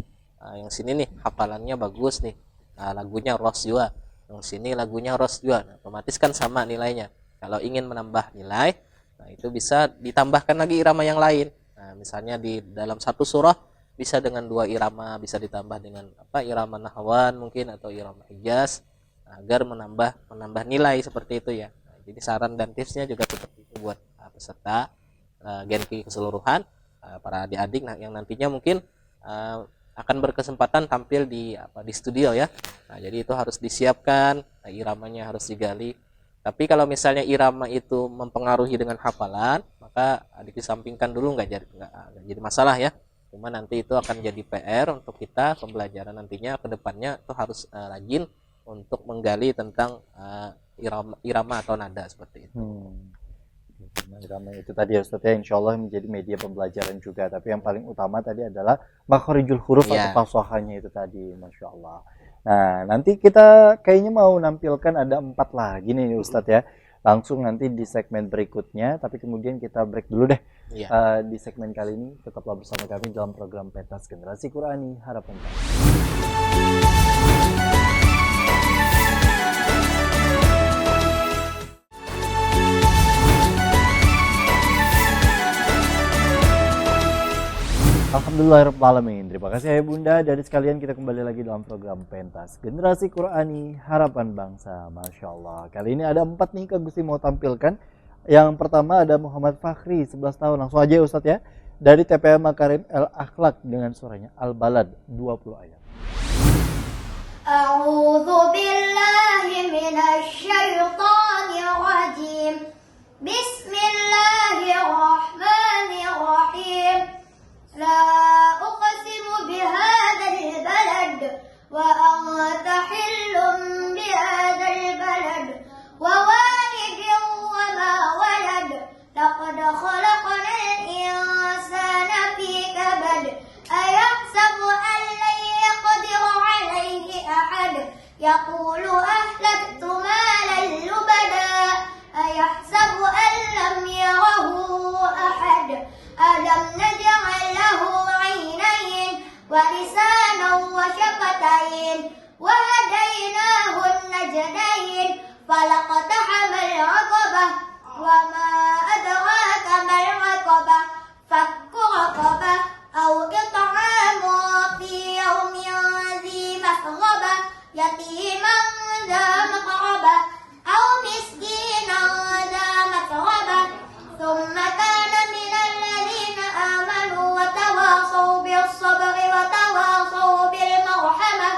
yang sini nih hafalannya bagus nih, lagunya ros juga, yang sini lagunya ros juga, otomatis kan sama nilainya. Kalau ingin menambah nilai, nah itu bisa ditambahkan lagi irama yang lain. Nah, misalnya di dalam satu surah bisa dengan 2 irama, bisa ditambah dengan irama nahwan mungkin atau irama hijaz, agar menambah nilai seperti itu ya. Nah, jadi saran dan tipsnya juga seperti itu buat peserta Genki keseluruhan, para adik-adik yang nantinya mungkin akan berkesempatan tampil di studio ya. Nah, jadi itu harus disiapkan, iramanya harus digali. Tapi kalau misalnya irama itu mempengaruhi dengan hafalan, maka dikesampingkan dulu, nggak jadi masalah ya. Cuma nanti itu akan jadi PR untuk kita pembelajaran nantinya ke depannya itu harus rajin untuk menggali tentang irama atau nada seperti itu. Irama itu tadi ya Ustaz ya, insya Allah menjadi media pembelajaran juga. Tapi yang paling utama tadi adalah makhorijul huruf atau fasahahnya itu tadi, Masya Allah. Nah nanti kita kayaknya mau nampilkan ada 4 lagi nih Ustaz ya. Langsung nanti di segmen berikutnya, tapi kemudian kita break dulu deh. Di segmen kali ini tetaplah bersama kami dalam program Pentas Generasi Qurani Harapan Kami. Alhamdulillahirrahmanirrahim. Terima kasih Ayah Bunda. Dari sekalian kita kembali lagi dalam program Pentas Generasi Qurani Harapan Bangsa. Masya Allah. Kali ini ada 4 nih Kak Gusti mau tampilkan. Yang pertama ada Muhammad Fakhri 11 tahun. Langsung aja ya Ustadz ya. Dari TPA Makarim El Akhlak dengan suaranya Al-Balad 20 ayat. أعوذ بالله من الشيطان الرجيم بسم الله الرحمن الرحيم لا أقسم بهذا البلد وأنت حل بهذا البلد ووالد وما ولد لقد خلقنا الإنسان في كبد أيحسب أن لن يقدر عليه أحد يقول أهلكت مالا لبدا أيحسب أن لم يره أحد ألم نجعل له عينين ولسانا وشفتين وهديناه النجدين فلاقتحم العقبة وما أدراك ما العقبة فك رقبة أو إطعام في يوم ذي مسغبة يتيما ذا مقربة أو مسكينا ذا متربة ثم كان من الذين آمنوا وتواصوا بالصبر وتواصوا بالمرحمة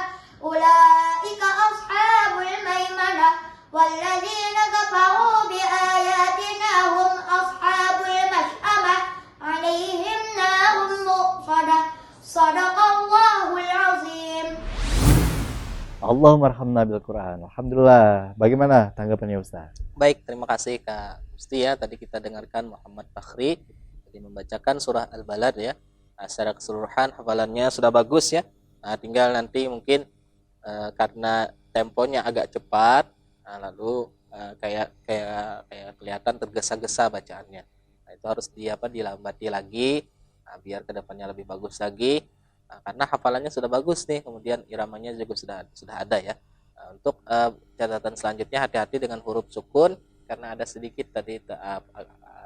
أولئك أصحاب الميمنة والذين كفروا بآياتنا هم أصحاب المشأمة عليهم نار مؤصدة صدق الله العظيم. Allahumma arhamna bil Quran. Alhamdulillah. Bagaimana tanggapannya Ustaz? Baik, terima kasih Kak Gusti ya. Tadi kita dengarkan Muhammad Fakhri tadi membacakan surah Al-Balad ya. Nah, secara keseluruhan hafalannya sudah bagus ya. Nah, tinggal nanti mungkin karena temponya agak cepat, nah, lalu kayak kelihatan tergesa-gesa bacaannya. Nah, itu harus dilambati lagi, nah, biar kedepannya lebih bagus lagi. Nah, karena hafalannya sudah bagus nih, kemudian iramanya juga sudah ada ya. Nah, untuk catatan selanjutnya hati-hati dengan huruf sukun karena ada sedikit tadi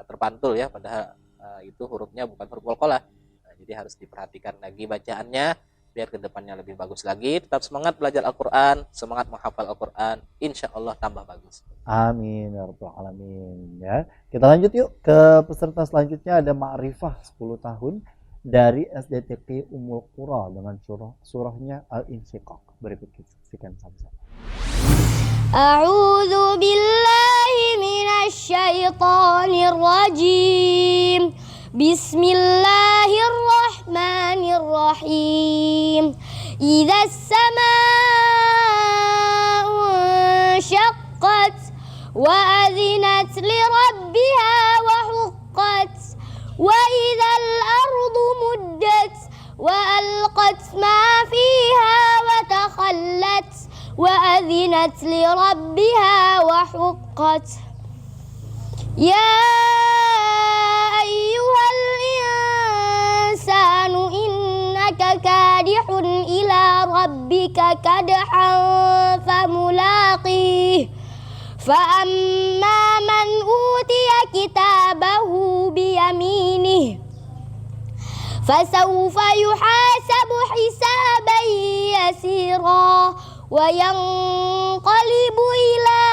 terpantul ya, padahal itu hurufnya bukan huruf qalqalah. Nah, jadi harus diperhatikan lagi bacaannya biar kedepannya lebih bagus lagi. Tetap semangat belajar Al-Quran, semangat menghafal Al-Quran, insya Allah tambah bagus. Amin ya rabbal alamin ya. Kita lanjut yuk ke peserta selanjutnya, ada Ma'rifah 10 tahun dari SDTK Ummul Qura dengan surahnya Al-Insyiqaq. Berikut kita saksikan sama-sama. A'udzu billahi minasy syaithanir rajim. Bismillahirrahmanirrahim. Idzas samaa'u syaqqat wa adzinat li rabbiha wa huqqat wa idzal ardu muddat wa alqat ma fiha wa takhallat wa adzinat li rabbiha wa huqqat. Ya ayyuhal insanu innaka kadihun ila rabbika kadhan famulaqih fa amma man utiya kitabahu biyaminih fasawfa yuhasabu hisaban yasira wa yanqalibu ila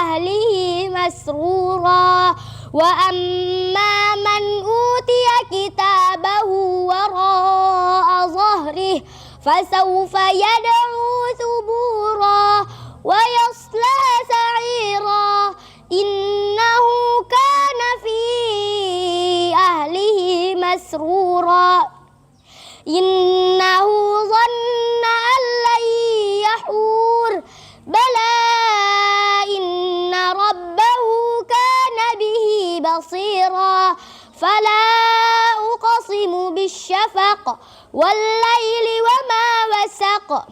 ahlihi masrura wa amma man utiya kitabahu wara'a zahrih fasawfa yad'u thubura wa yasla sa'ira innahu kana fi ahlihi masrura innahu dhanna an lan yahur bala inna rabbahu kana bihi basira fala uqsimu bisyafaq wal laili wama wasaq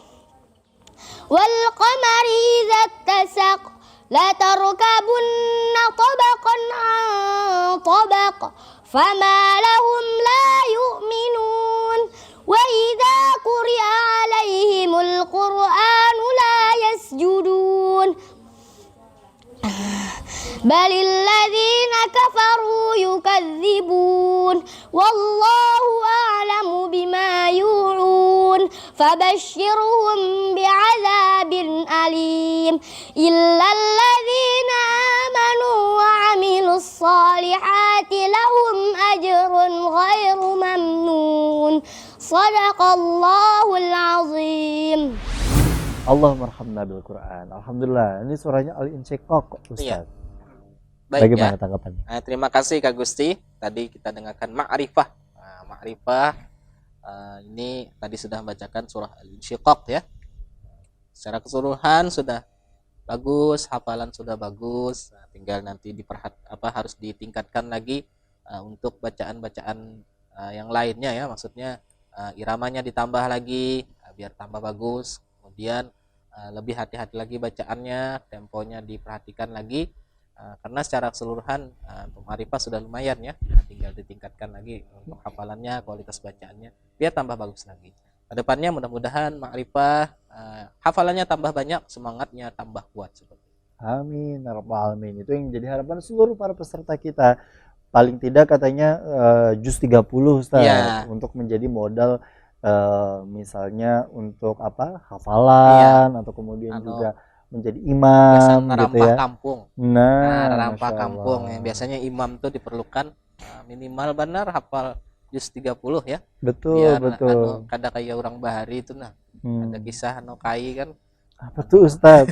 wal qamari idza ittasaq la tarkabunna tabaqan an tabaq fama lahum la yu'minun wa idza quri'a alaihimul qur'anu la yasjudun balil ladzina kafaru yukadzibun والله أعلم بما يوعون فبشرهم بعذاب أليم إلا الذين آمنوا وعملوا الصالحات لهم أجر غير ممنون صدق الله العظيم. Allahumma arhamna bil Quran. Alhamdulillah, ini surahnya Al-Insyiqaq, Ustaz. Iya. Baik Bagaimana ya. tanggapannya? Terima kasih Kak Gusti. Tadi kita dengarkan ma'rifah. Ma'rifah ini tadi sudah membacakan surah Al-Insyiqaq ya. Secara keseluruhan sudah bagus, hafalan sudah bagus. Tinggal nanti harus ditingkatkan lagi untuk bacaan-bacaan yang lainnya ya. Maksudnya iramanya ditambah lagi biar tambah bagus. Kemudian lebih hati-hati lagi bacaannya, temponya diperhatikan lagi. Karena secara keseluruhan untuk ma'rifah sudah lumayan ya, tinggal ditingkatkan lagi untuk hafalannya, kualitas bacaannya biar tambah bagus lagi. Kedepannya mudah-mudahan ma'rifah hafalannya tambah banyak, semangatnya tambah kuat seperti itu. Amin ya rabbal alamin. Itu yang jadi harapan seluruh para peserta kita. Paling tidak katanya juz 30 Ustaz Ya. untuk menjadi modal misalnya untuk hafalan atau kemudian juga menjadi imam Biasa gitu ngerambah ya. kampung. Masya Ngerambah Allah. kampung yang biasanya imam tuh diperlukan minimal benar hafal juz 30 ya. Betul, Biar betul. kada kayak orang bahari itu ada kisah kai kan. Apa tuh Ustaz?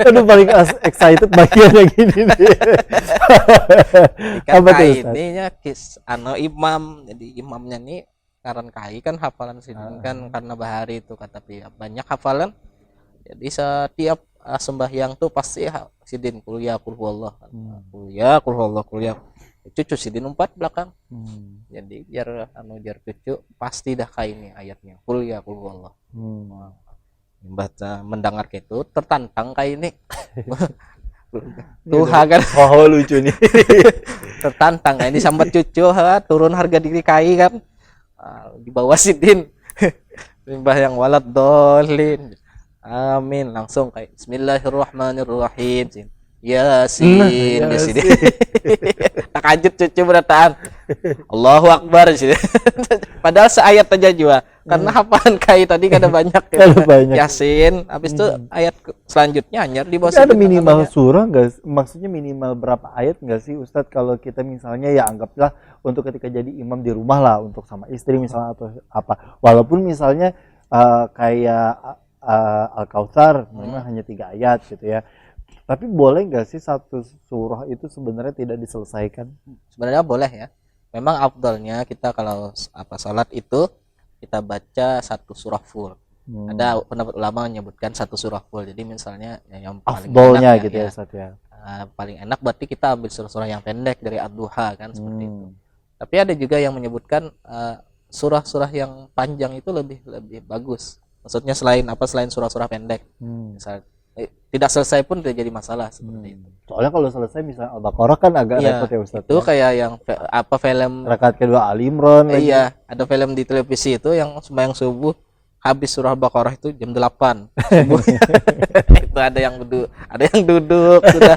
Aduh paling excited bagian yang gini nih. Ikan Apa tuh kai Ustaz? ini ya imam, jadi imamnya nih karan kai kan hafalan sidin kan karena bahari itu tapi banyak hafalan. Jadi setiap sembahyang tuh pasti sidin kuliah kul huwallah. Kuliah kul huwallah kuliah. Cucu sidin umpat belakang. Jadi biar cucu pasti dah kai ini ayatnya. Kuliah kul huwallah. Baca mendengar itu tertantang kai ini. Tuhan kan Oh lucu nih. tertantang ini sambat cucu turun harga diri kai kan. Di bawah sidin. Limbah yang walad dolin. Amin langsung kayak Bismillahirrahmanirrahim. Yasin, Yasin. Tak lanjut cucu berataan. Allahu Akbar sih. Padahal seayat aja juga. Karena hafalan kai tadi kan ada banyak ya. Ada banyak. Yasin, habis itu ayat selanjutnya hanya di bawah Tapi ada sidin minimal namanya. surah nggak? Maksudnya minimal berapa ayat nggak sih Ustadz kalau kita misalnya ya anggaplah untuk ketika jadi imam di rumah lah untuk sama istri misalnya atau apa. Walaupun misalnya kayak Al-Kautsar memang hanya 3 ayat gitu ya. Tapi boleh nggak sih satu surah itu sebenarnya tidak diselesaikan? Sebenarnya boleh ya. Memang afdalnya kita kalau salat itu kita baca satu surah full. Ada pendapat ulama menyebutkan satu surah full. Jadi misalnya yang paling Afdolnya enak gitu ya Ustadz ya. paling enak berarti kita ambil surah-surah yang pendek dari ad-duha kan seperti itu. Tapi ada juga yang menyebutkan surah-surah yang panjang itu lebih bagus. Maksudnya selain surah-surah pendek. Misal tidak selesai pun tidak jadi masalah seperti itu. Soalnya kalau selesai misalnya Al-Baqarah kan agak Iya, repot ya Ustadz. itu ya. kayak yang film Rakaat kedua Ali Imran lagi. iya, ada film di televisi itu yang sembahyang subuh habis surah Baqarah itu jam 8 subuh. Itu ada yang duduk, sudah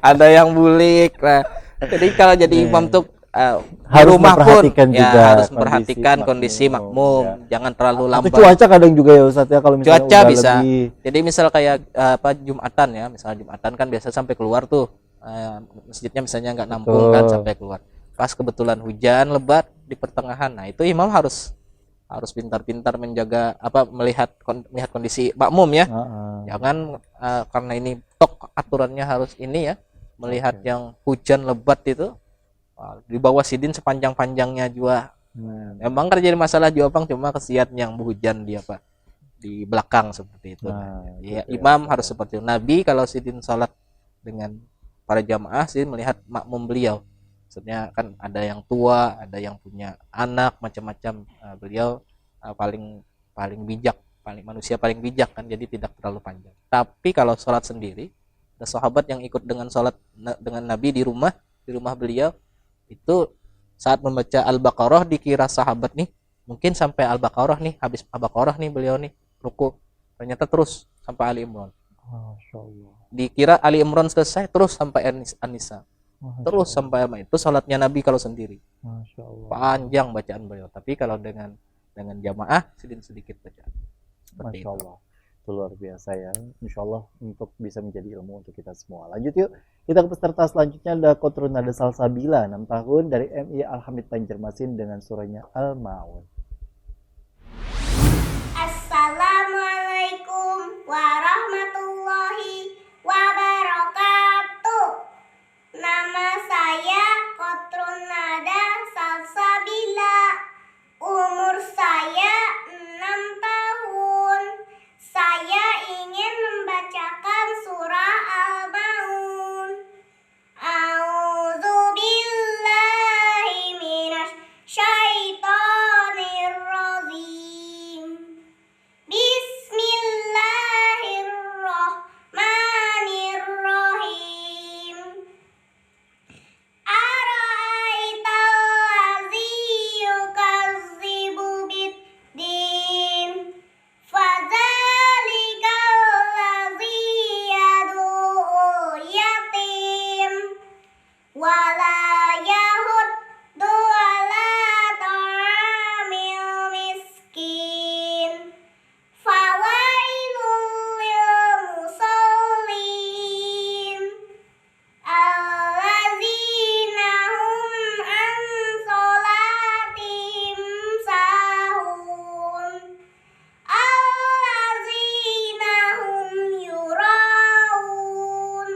ada yang bulik. Nah, jadi kalau jadi imam tuh di Harus rumah pun memperhatikan ya juga harus memperhatikan kondisi makmum, jangan terlalu Tapi lambat. cuaca kadang juga ya Ustadz ya kalau misalnya Cuaca udah bisa. lebih Jadi misal kayak Jumatan ya, misalnya Jumatan kan biasa sampai keluar tuh masjidnya misalnya nggak nampung kan sampai keluar. Pas kebetulan hujan lebat di pertengahan, nah itu imam harus pintar-pintar menjaga melihat kondisi makmum ya. Jangan karena ini aturannya harus ini ya, melihat yang hujan lebat itu di bawah sidin sepanjang-panjangnya juga. Emang kan jadi masalah juga Bang, cuma kesian yang hujan di belakang seperti itu. Ya, imam harus seperti itu. Nabi kalau sidin salat dengan para jamaah sih melihat makmum beliau. Maksudnya kan ada yang tua, ada yang punya anak macam-macam. Beliau paling bijak, manusia paling bijak kan, jadi tidak terlalu panjang. Tapi kalau sholat sendiri, ada sahabat yang ikut dengan sholat dengan Nabi di rumah beliau itu saat membaca Al-Baqarah dikira sahabat nih mungkin sampai Al-Baqarah nih, habis Al-Baqarah nih beliau nih ruku, ternyata terus sampai Ali Imran. Masya Allah. Dikira Ali Imran selesai terus sampai An-Nisa. terus sampai itu salatnya Nabi kalau sendiri. Masya Allah. Panjang bacaan beliau. Tapi kalau dengan jamaah sedikit bacaan. Seperti Masya itu. Allah. Itu luar biasa ya. Insya Allah untuk bisa menjadi ilmu untuk kita semua. Lanjut yuk. Kita ke peserta selanjutnya ada Kotrun Nada Salsabila 6 tahun dari MI Alhamid Banjarmasin dengan surahnya Al-Ma'un. Assalamualaikum warahmatullahi wabarakatuh. Nama saya Kotrun Nada Salsabila. Umur saya 6 tahun. Saya ingin membacakan surah Al-Ma'un. A'udzu billahi minasy syaithanir rajim. Bismillahirrahmanirrahim. Ara'aital ladzi yukadzibu biddin. Fadzalikal ladzi yad'u yatim. Wala yahuddu ala ta'amil miskin. Fawailul lil musallin. Allazina hum an sholatihim sahun. Allazina hum yuraun.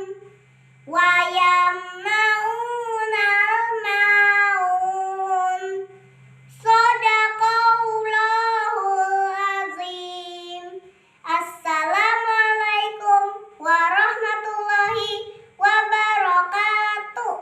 Wa yamna'unal ma'un. Shadaqallahul azim. Assalamualaikum warahmatullahi wabarakatuh.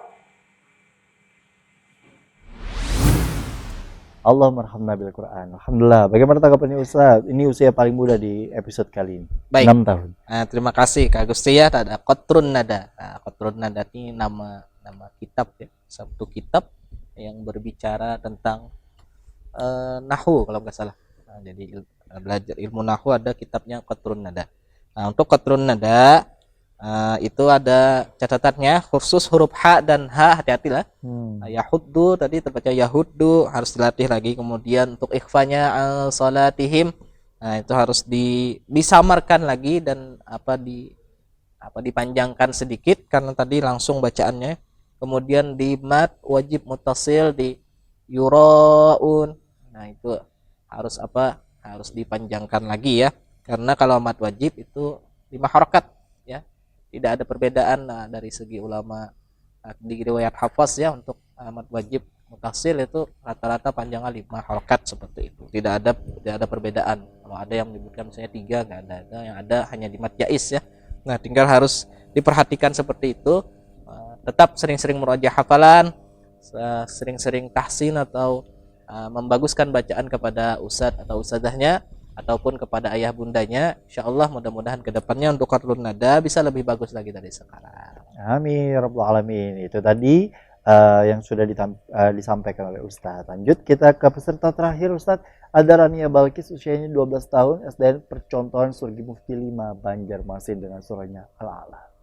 Allah marhamna bil Quran. Alhamdulillah. Bagaimana tanggapannya Ustaz? Ini usia paling muda di episode kali ini. Baik. 6 tahun. Terima kasih Kak Gusti ya. Ada Kotrun Nada. Kotrun Nada ini nama kitab ya, satu kitab yang berbicara tentang nahwu kalau nggak salah. Jadi belajar ilmu nahwu ada kitabnya Kotrun Nada. Untuk Kotrun Nada itu ada catatannya khusus huruf H dan H, hati-hatilah. Yahuddu tadi terbaca Yahuddu, harus dilatih lagi. Kemudian untuk ikhfanya salatihim, itu harus disamarkan lagi dan dipanjangkan sedikit karena tadi langsung bacaannya. Kemudian di mat wajib mutasil di yuraun. Nah, itu harus harus dipanjangkan lagi ya. Karena kalau mat wajib itu 5 harokat ya. Tidak ada perbedaan dari segi ulama di riwayat hafaz ya. Untuk mat wajib mutasil itu rata-rata panjangnya 5 harokat seperti itu. Tidak ada perbedaan. Kalau ada yang menyebutkan misalnya 3, nggak ada. Yang ada hanya di mat jais ya. Nah, tinggal harus diperhatikan seperti itu. Tetap sering-sering murajaah hafalan, sering-sering tahsin atau membaguskan bacaan kepada ustadz atau ustadzahnya ataupun kepada ayah bundanya. Insyaallah mudah-mudahan kedepannya untuk Kotrun Nada bisa lebih bagus lagi dari sekarang. Amin ya rabbal alamin. Itu tadi yang sudah disampaikan oleh Ustadz. Lanjut kita ke peserta terakhir Ustadz. Ada Rania Balkis usianya 12 tahun, SDN Percontohan Surgi Mufti 5 Banjarmasin dengan surahnya Al-A'la.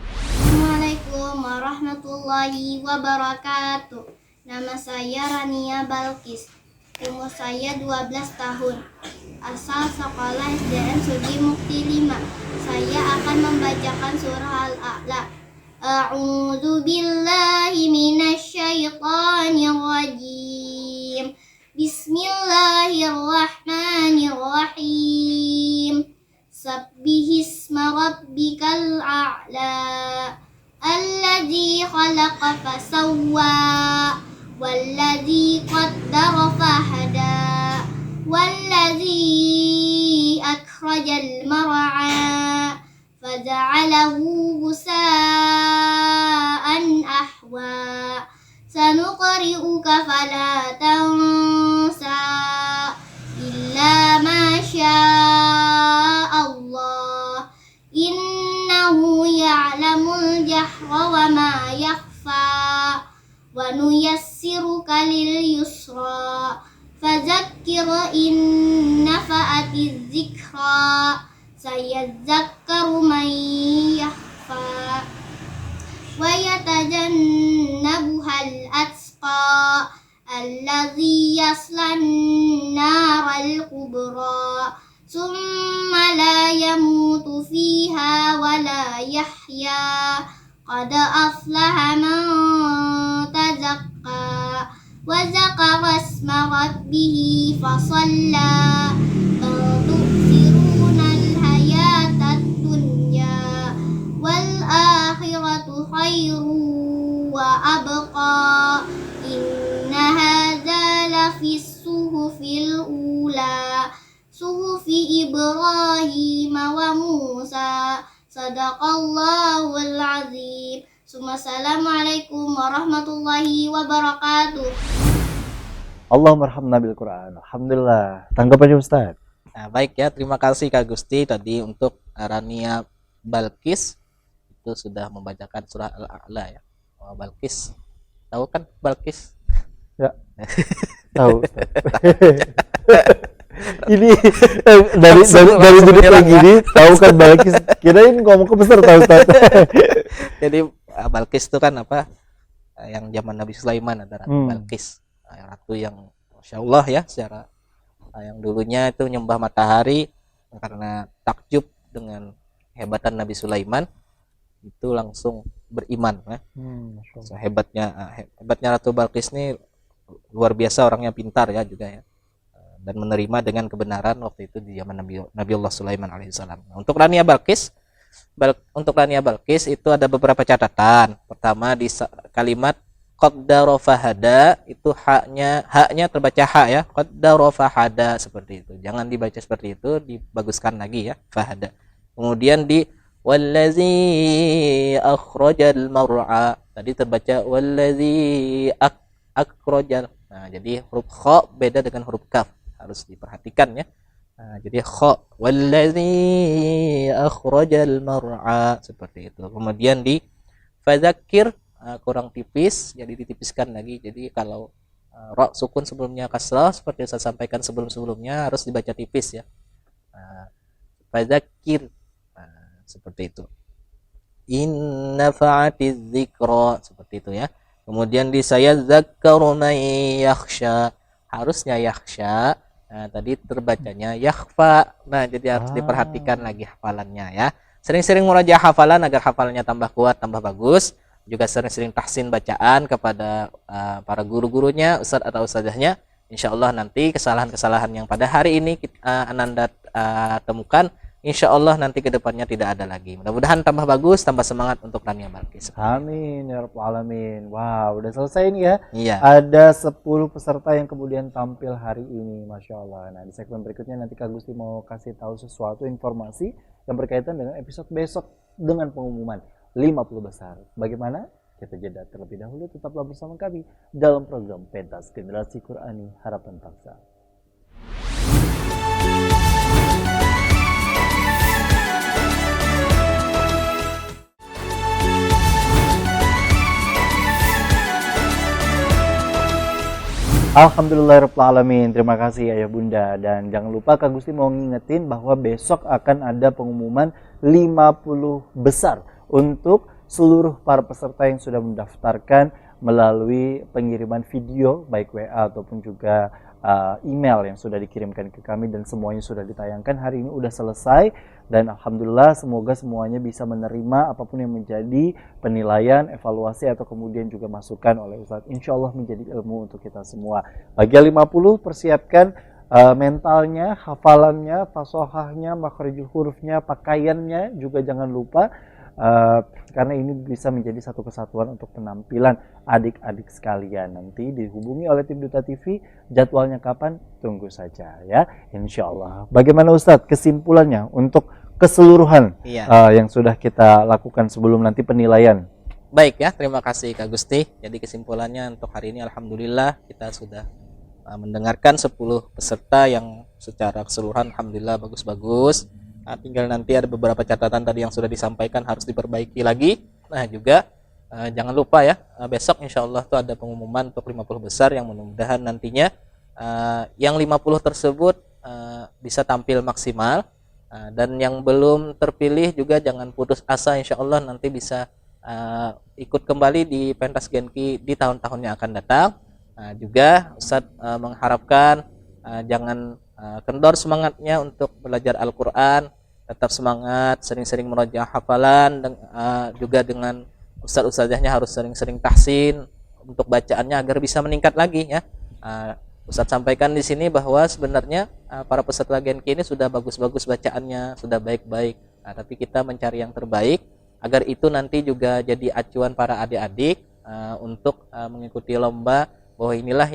Assalamualaikum warahmatullahi wabarakatuh. Nama saya Rania Balkis. Umur saya 12 tahun. Asal sekolah SDN Surgi Mukti 5. Saya akan membacakan surah Al-A'la. A'udzu billahi minasy syaithanir rajim. Bismillahirrahmanirrahim. Sabbihisma rabbikal a'la. Alladzi khalaqa fasawwa. Walladzi qaddara fahada. Walladzi akhrajal mar'a. Faja'alahu gusa'an ahwa. Sanuqri'uka fala tansa illa ma Allah. Innahu ya'lamul jahra wa ma yakhfa. Wa nuyassiruka lil yusra. Fadzakkir in nafa'atiz zikra. Sayadzakkaru man yakhfa. ويتجنبها الأتقى الذي يصلى النار الكبرى ثم لا يموت فيها ولا يحيا قد أفلح من تزكى وذكر اسم ربه فصلى بل تؤثرون الحياة الدنيا والآخرة خير وأبقى إن هذا لفي الصحف الأولى صحف إبراهيم وموسى صدق الله العظيم. Assalamualaikum warahmatullahi wabarakatuh. Allahumma arhamna bil Quran. Alhamdulillah. Tanggapannya Ustaz? Nah, baik ya, terima kasih Kak Gusti tadi untuk Rania Balkis itu sudah membacakan surah Al-A'la ya. Oh, Balkis. Tahu kan Balkis? Ya. Tahu Ustaz. Ini dari judul kayak gini tahu kan Balkis, kirain ngomong ke peserta Ustaz. Jadi Balkis itu kan apa? Yang zaman Nabi Sulaiman ada Ratu Balkis. Ratu yang Masya Allah ya, secara yang dulunya itu menyembah matahari, karena takjub dengan hebatan Nabi Sulaiman itu langsung beriman ya. So, hebatnya Ratu Balkis ini luar biasa, orangnya pintar ya juga ya, dan menerima dengan kebenaran waktu itu di zaman Nabi Allah Sulaiman alaihissalam. Untuk Rania Balkis itu ada beberapa catatan. Pertama di kalimat qaddara fahada itu haknya terbaca ha ya, qaddara fahada seperti itu. Jangan dibaca seperti itu, dibaguskan lagi ya, fahada. Kemudian di wallazi akhrajal mar'a, tadi terbaca wallazi akhrajal. Nah, jadi huruf kha beda dengan huruf kaf, harus diperhatikan ya. Nah, jadi kha wallazi akhrajal mar'a seperti itu. Kemudian di fadzakir kurang tipis, jadi ditipiskan lagi. Jadi kalau ra sukun sebelumnya kasrah seperti yang saya sampaikan sebelumnya harus dibaca tipis ya. Fadzakir seperti itu. Inna fa'atiz dzikra seperti itu ya. Kemudian di saya zakkaru may yakhsha, harusnya yakhsha. Nah, tadi terbacanya yakhfa. Nah, jadi harus diperhatikan lagi hafalannya ya. Sering-sering murajaah hafalan agar hafalannya tambah kuat, tambah bagus. Juga sering-sering tahsin bacaan kepada para guru-gurunya, ustadz atau ustazahnya. Insya Allah nanti kesalahan-kesalahan yang pada hari ini Ananda temukan, insya Allah nanti kedepannya tidak ada lagi. Mudah-mudahan tambah bagus, tambah semangat untuk Rania Balkis. Amin ya rabbal alamin. Wow, udah selesai nih ya. Iya. Ada 10 peserta yang kemudian tampil hari ini, Masya Allah. Nah, di segmen berikutnya nanti Kak Gusti mau kasih tahu sesuatu informasi yang berkaitan dengan episode besok dengan pengumuman 50 besar. Bagaimana? Kita jeda terlebih dahulu, tetaplah bersama kami dalam program Pentas Generasi Qur'ani Harapan Bangsa. Alhamdulillahirrahmanirrahim. Terima kasih Ayah Bunda. Dan jangan lupa Kak Gusti mau ngingetin bahwa besok akan ada pengumuman 50 besar untuk seluruh para peserta yang sudah mendaftarkan melalui pengiriman video baik WA ataupun juga email yang sudah dikirimkan ke kami, dan semuanya sudah ditayangkan. Hari ini udah selesai dan alhamdulillah semoga semuanya bisa menerima apapun yang menjadi penilaian, evaluasi atau kemudian juga masukan oleh Ustadz. Insya Allah menjadi ilmu untuk kita semua. Bagi 50 persiapkan mentalnya, hafalannya, fasohahnya, makharijul hurufnya, pakaiannya juga jangan lupa. Karena ini bisa menjadi satu kesatuan untuk penampilan adik-adik sekalian. Nanti dihubungi oleh tim Duta TV, jadwalnya kapan? Tunggu saja ya, insya Allah. Bagaimana Ustadz kesimpulannya untuk keseluruhan yang sudah kita lakukan sebelum nanti penilaian? Baik ya, terima kasih Kak Gusti. Jadi kesimpulannya untuk hari ini alhamdulillah kita sudah mendengarkan 10 peserta yang secara keseluruhan alhamdulillah bagus-bagus. Nah, tinggal nanti ada beberapa catatan tadi yang sudah disampaikan harus diperbaiki lagi. Nah juga jangan lupa ya, besok insya Allah tuh ada pengumuman untuk 50 besar yang mudah-mudahan nantinya yang 50 tersebut bisa tampil maksimal. Dan yang belum terpilih juga jangan putus asa, insya Allah nanti bisa ikut kembali di pentas Genki di tahun-tahun yang akan datang. Juga Ustadz mengharapkan jangan kendor semangatnya untuk belajar Al-Quran, tetap semangat, sering-sering merojaah hafalan, juga dengan ustadz-ustadzahnya harus sering-sering tahsin untuk bacaannya agar bisa meningkat lagi ya. Ustadz sampaikan di sini bahwa sebenarnya para peserta Genki ini sudah bagus-bagus bacaannya, sudah baik-baik. Tapi kita mencari yang terbaik agar itu nanti juga jadi acuan para adik-adik untuk mengikuti lomba, bahwa inilah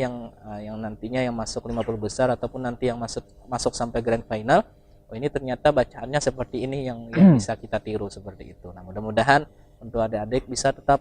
yang nantinya yang masuk 50 besar ataupun nanti yang masuk sampai grand final. Oh, ini ternyata bacaannya seperti ini yang bisa kita tiru seperti itu. Nah, mudah-mudahan untuk adik-adik bisa tetap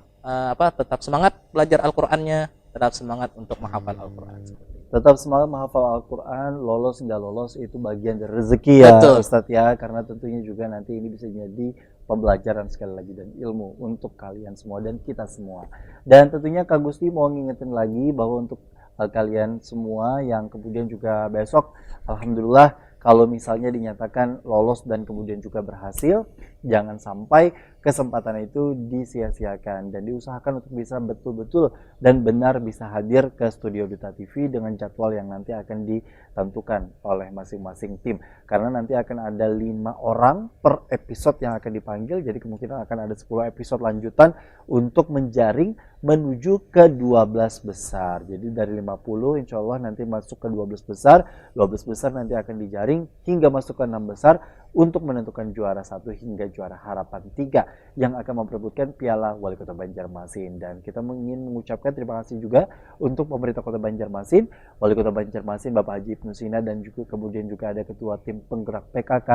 tetap semangat belajar Al-Qur'annya, tetap semangat untuk menghafal Al-Qur'an. Tetap semangat menghafal Al-Quran, lolos nggak lolos itu bagian dari rezeki ya. Betul. Ustadz ya, karena tentunya juga nanti ini bisa jadi pembelajaran sekali lagi dan ilmu untuk kalian semua dan kita semua. Dan tentunya Kak Gusti mau ngingetin lagi bahwa untuk kalian semua yang kemudian juga besok, alhamdulillah kalau misalnya dinyatakan lolos dan kemudian juga berhasil, jangan sampai kesempatan itu disia-siakan dan diusahakan untuk bisa betul-betul dan benar bisa hadir ke Studio Duta TV dengan jadwal yang nanti akan ditentukan oleh masing-masing tim. Karena nanti akan ada 5 orang per episode yang akan dipanggil, jadi kemungkinan akan ada 10 episode lanjutan untuk menjaring menuju ke 12 besar. Jadi dari 50 insya Allah nanti masuk ke 12 besar, 12 besar nanti akan dijaring hingga masuk ke 6 besar untuk menentukan juara 1 hingga juara harapan 3 yang akan memperebutkan Piala Wali Kota Banjarmasin. Dan kita ingin mengucapkan terima kasih juga untuk pemerintah Kota Banjarmasin, Wali Kota Banjarmasin Bapak Haji Ibnu Sina, dan juga kemudian juga ada Ketua Tim Penggerak PKK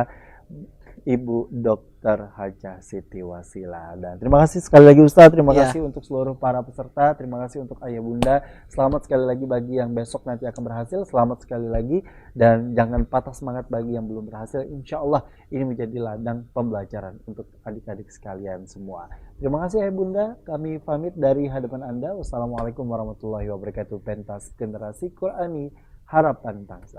Ibu Dr. Hajah Siti Wasila. Dan terima kasih sekali lagi Ustadz, terima kasih untuk seluruh para peserta, terima kasih untuk Ayah Bunda. Selamat sekali lagi bagi yang besok nanti akan berhasil, selamat sekali lagi, dan jangan patah semangat bagi yang belum berhasil. Insya Allah ini menjadi ladang pembelajaran untuk adik-adik sekalian semua. Terima kasih Ayah Bunda, kami pamit dari hadapan Anda. Wassalamualaikum warahmatullahi wabarakatuh. Pentas Generasi Qur'ani Harapan Bangsa.